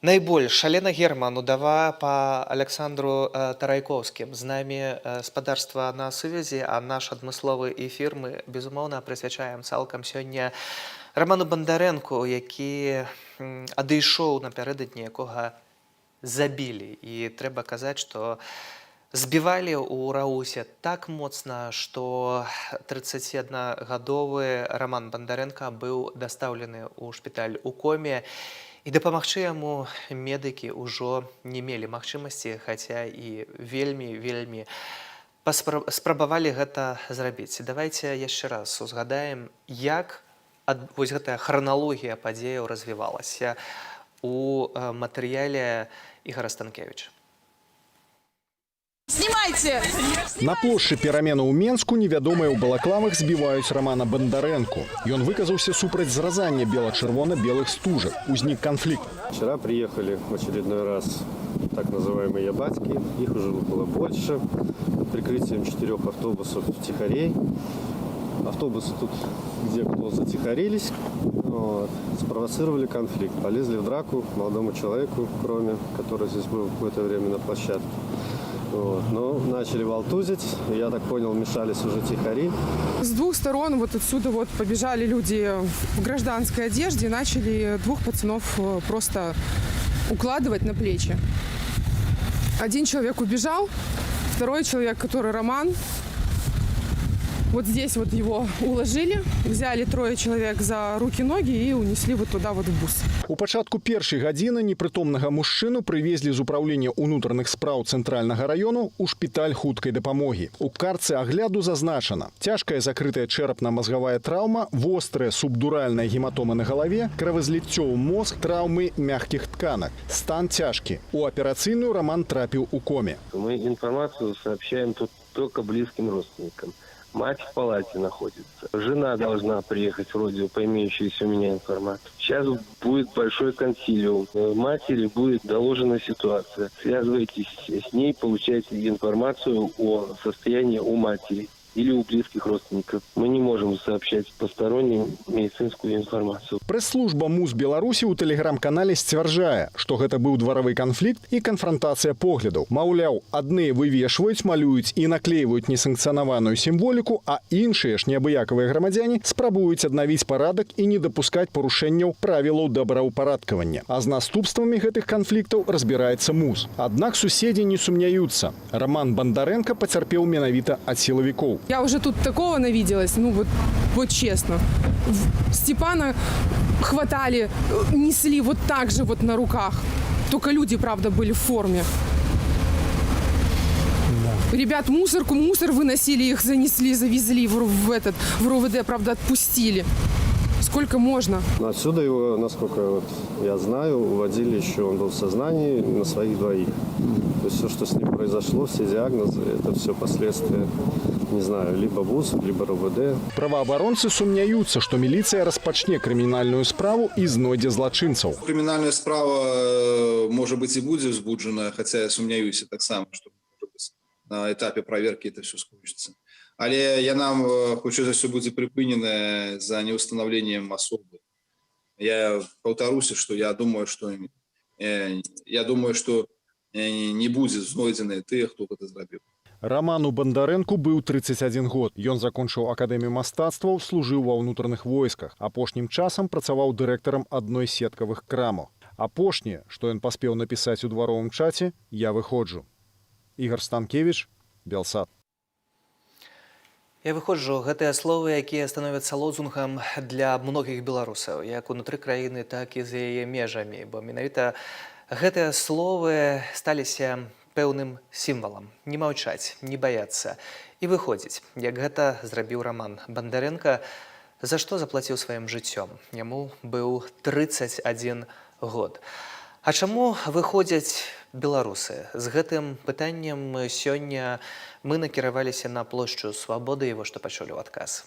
найбольш. Алена Герман, удава па Александру Тарайковскім. З намі спадарства на сувязі, а наш адмысловы эфір мы, безумоўна, прысвячаем цалкам сёння Роману Бондаренку, які адышоў напярэдадні, якога забілі. І трэба казаць, што збівалі ў Раусе так моцна, што 31-гадовы Роман Бондаренко быў дастаўлены ў шпіталь у коме, і дапамагчы яму медыкі ўжо не мелі магчымасці, хаця і вельмі спрабавалі гэта зрабіць. Давайце яшчэ раз узгадаем, як вось гэтая храналогія падзеяў развівалася у матэрыяле Ігора Станкевіча. Снимайте! На плошчы перамены ў Менску невядомыя ў балаклавах збіваюць Романа Бондаренку. Ён выказаўся супраць зразання бела-чырвона-белых стужак. Узник конфликт. Вчера приехали в очередной раз так называемые ябатьки. Их уже было больше. Под прикрытием 4 автобусов тихарей. Автобусы тут где кто затихарились, вот, спровоцировали конфликт. Полезли в драку молодому человеку, кроме, который здесь был какое-то время на площадке. Вот, но начали волтузить, я так понял, мешались уже тихари. С двух сторон вот отсюда вот побежали люди в гражданской одежде и начали 2 пацанов просто укладывать на плечи. Один человек убежал, второй человек, который Роман, вот здесь вот его уложили, взяли 3 человек за руки-ноги и унесли вот туда вот в бус. У пачатку першай гадзіны непрытомнага мужчыну прывезлі з управлення ўнутраных спраў цэнтральнага раёну ў шпіталь хуткай дапамогі. У карцы агляду зазначана: цяжкая закрытая чэрапна-мазгавая траўма, вострая субдуральная гематома на галаве, кровазліццё ў мозг, траўмы мягкіх тканак. Стан цяжкі. У аперацыйную Роман трапіў у коме. Мы информацию сообщаем тут только близким родственникам. Мать в палате находится. Жена должна приехать вроде по имеющейся у меня информации. Сейчас будет большой консилиум. Матери будет доложена ситуация. Связывайтесь с ней, получайте информацию о состоянии у матери. или у близких родственников. Мы не можем сообщать посторонним медицинскую информацию. Прэс-служба МУЗ Беларусі ў тэлеграм-канале сцвярджае, што гэта быў дваравы канфлікт і канфронтацыя поглядаў. Маўляў, адныя вывешваюць, малююць і наклейваюць несанкцыянаваную сімволіку, а іншыя ж неабыякавыя грамадзяне спрабуюць аднавіць парадак і не дапускаць парушэнняў правілаў добраўпарадкавання. А з наступствамі гэтых канфліктаў разбіраецца МУЗ. Аднак суседзі не сумняюцца. Роман Бондаренко пацярпеў менавіта ад сілавікоў. Я уже тут такого навиделась, ну вот честно. Степана хватали, несли вот так же вот на руках. Только люди, правда, были в форме. Да. Ребят, мусор выносили, их занесли, завезли в РОВД, правда, отпустили. Сколько можно? Отсюда его, насколько я знаю, уводили еще, он был в сознании, на своих двоих. То есть все, что с ним произошло, все диагнозы, это все последствия, не знаю, либо ВУЗ, либо РОВД. Праваабаронцы сумняюцца, што міліцыя распачне крымінальную справу і знойдзе злачынцаў. Крымінальная справа, можа быць, і будзе ўзбуджана, хаця я сумняюся таксама, што на этапе праверкі это все скончыцца. Але яна, хутчэй за ўсё, будзе прыпыненая за неустанаўленнем асобы. Я паўтаруся, што я думаю, што не будзе знойдзены тыя, хто гэта зрабіў. Роману Бондаренку быў 31 год. Ён закончыў акадэмію мастацтваў, служыў ва ўнутраных войсках. Апошнім часам працаваў дырэктарам адной з сеткавых крамаў. Апошняе, што ён паспеў напісаць у дваровым чаце, я выходжу. Ігор Станкевич, Белсат. Я выходжу, гэтыя словы, якія становяцца лозунгам для многіх беларусаў, як унутры краіны, так і за яе межамі, бо менавіта гэтыя словы сталіся пэўным сімвалам. Не маўчаць, не баяцца і выходзіць, як гэта зрабіў Роман Бондаренко, за што заплаціў сваім жыццём. Яму быў 31 год. А чаму выходзяць беларусы? З гэтым пытаннем сёння мы накіраваліся на плошчу Свабоды і вось што пачулі ў адказ.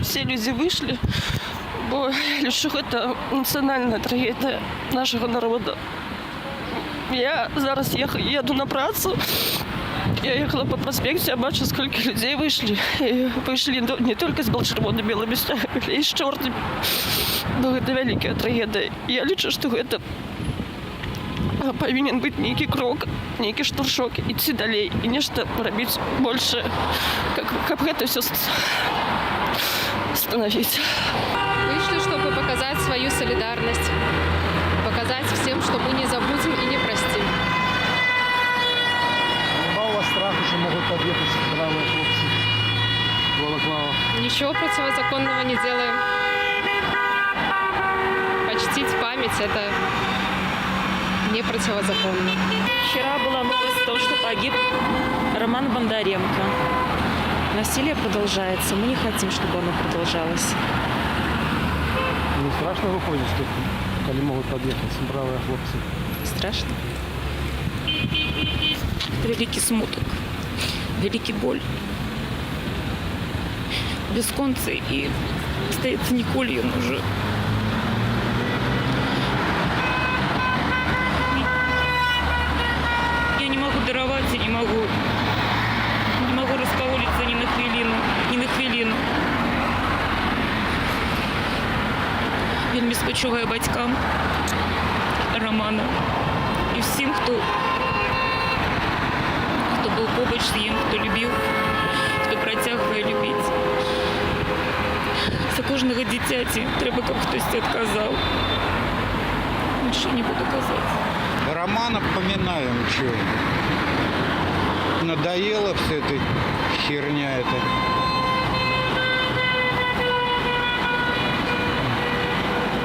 Все люди вышли, бо лишу это национальная трагедия нашего народа. Я зараз еду на працу, я ехала по проспекту, я бачу, сколько людей вышли. И вышли не только с червоно-белыми стягами, и с черными. Но это великая трагедия. Я лічу, что это повинен быть некий крок, некий штуршок, идти далей и нечто пробить больше, как это все остановить. Вышли, чтобы показать свою солидарность, показать всем, что мы не забудем и не простим. Мало страху, что могут подъехать бравые хлопцы. Балаклава. Ничего противозаконного не делаем. Почтить память — это не противозаконно. Вчера была новость о том, что погиб Роман Бондаренко. Насилие продолжается. Мы не хотим, чтобы оно продолжалось. Не страшно выходить, что коли могут подъехать бравые хлопцы? Страшно. Великий смуток, великий боль. Бесконцы и остается Никольин уже. Я не могу даровать, я не могу распаолиться ни на хвилину. Вельми спочуваю батькам Романа і всім, хто був побач з ним, хто любив, хто протягує любити. За кожного дитяті треба, як хтось відказав. Більше не буду казати. Романа поминаем, что надоела вся эта херня эта.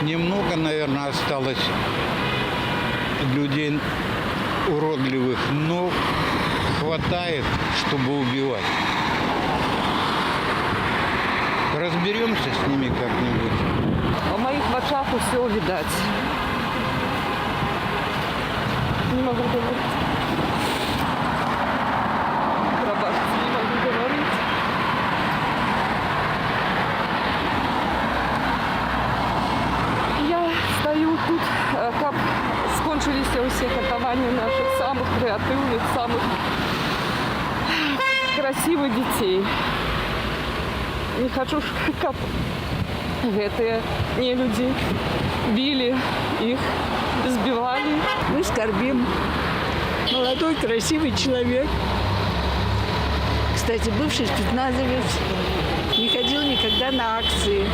Немного, наверное, осталось людей уродливых, но хватает, чтобы убивать. Разберемся с ними как-нибудь. В моих очах все видать. Не могу говорить. Пробачьте, не могу говорить. Я стою тут, как скончились все катавания наших самых креативных, самых красивых детей. Не хочу, каб гэтыя нелюди били их, сбивали. Мы скорбим. Молодой, красивый человек. Кстати, бывший спецназовец. Не ходил никогда на акции.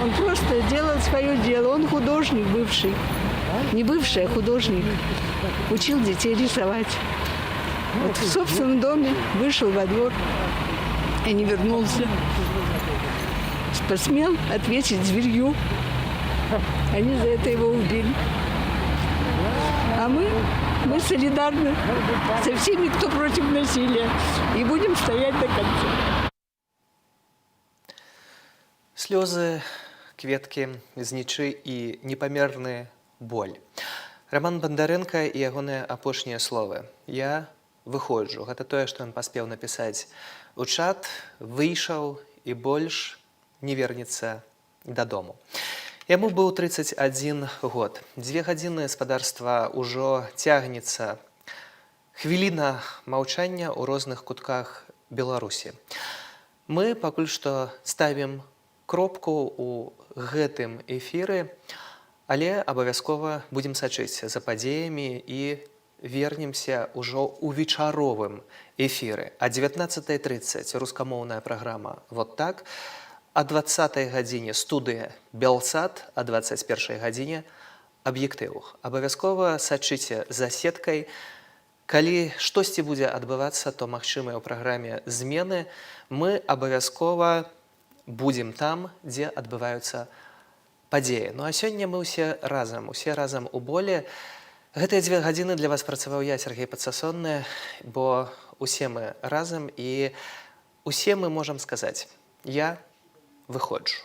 Он просто делал свое дело. Он художник бывший. Не бывший, а художник. Учил детей рисовать. Вот в собственном доме вышел во двор и не вернулся. Посмел ответить зверью. Они за это его убили. А мы солидарны со всеми, кто против насилия. И будем стоять до конца. Слёзы, кветкі, знічы і непамерны боль. Роман Бондаренко і ягоныя апошнія словы. Я выходжу. Гэта тое, што ён паспеў напісаць у чат, выйшаў і больш не вернецца дадому. Яму быў 31 год. 2 гадзіны спадарства ўжо цягнецца. Хвіліна маўчання ў розных кутках Беларусі. Мы пакуль што ставім кропку ў гэтым эфіры, але абавязкова будзем сачыць за падзеямі і вернемся ўжо ў вечаровым эфіры. А 19:30 рускамоўная праграма «Вот так», а 20 гадзіне студыя «Белсат», а 21 гадзіне «Аб'ектыў». Абавязкова сачыце за сеткай. Калі штосьці будзе адбывацца, то магчымыя ў праграме змены. Мы абавязкова будзем там, дзе адбываюцца падзеі. Ну а сёння мы ўсе разам у болі. Гэтыя 2 гадзіны для вас працаваў я, Сергей Падсасонны, бо усе мы разам і усе мы можам сказаць: я выходжу.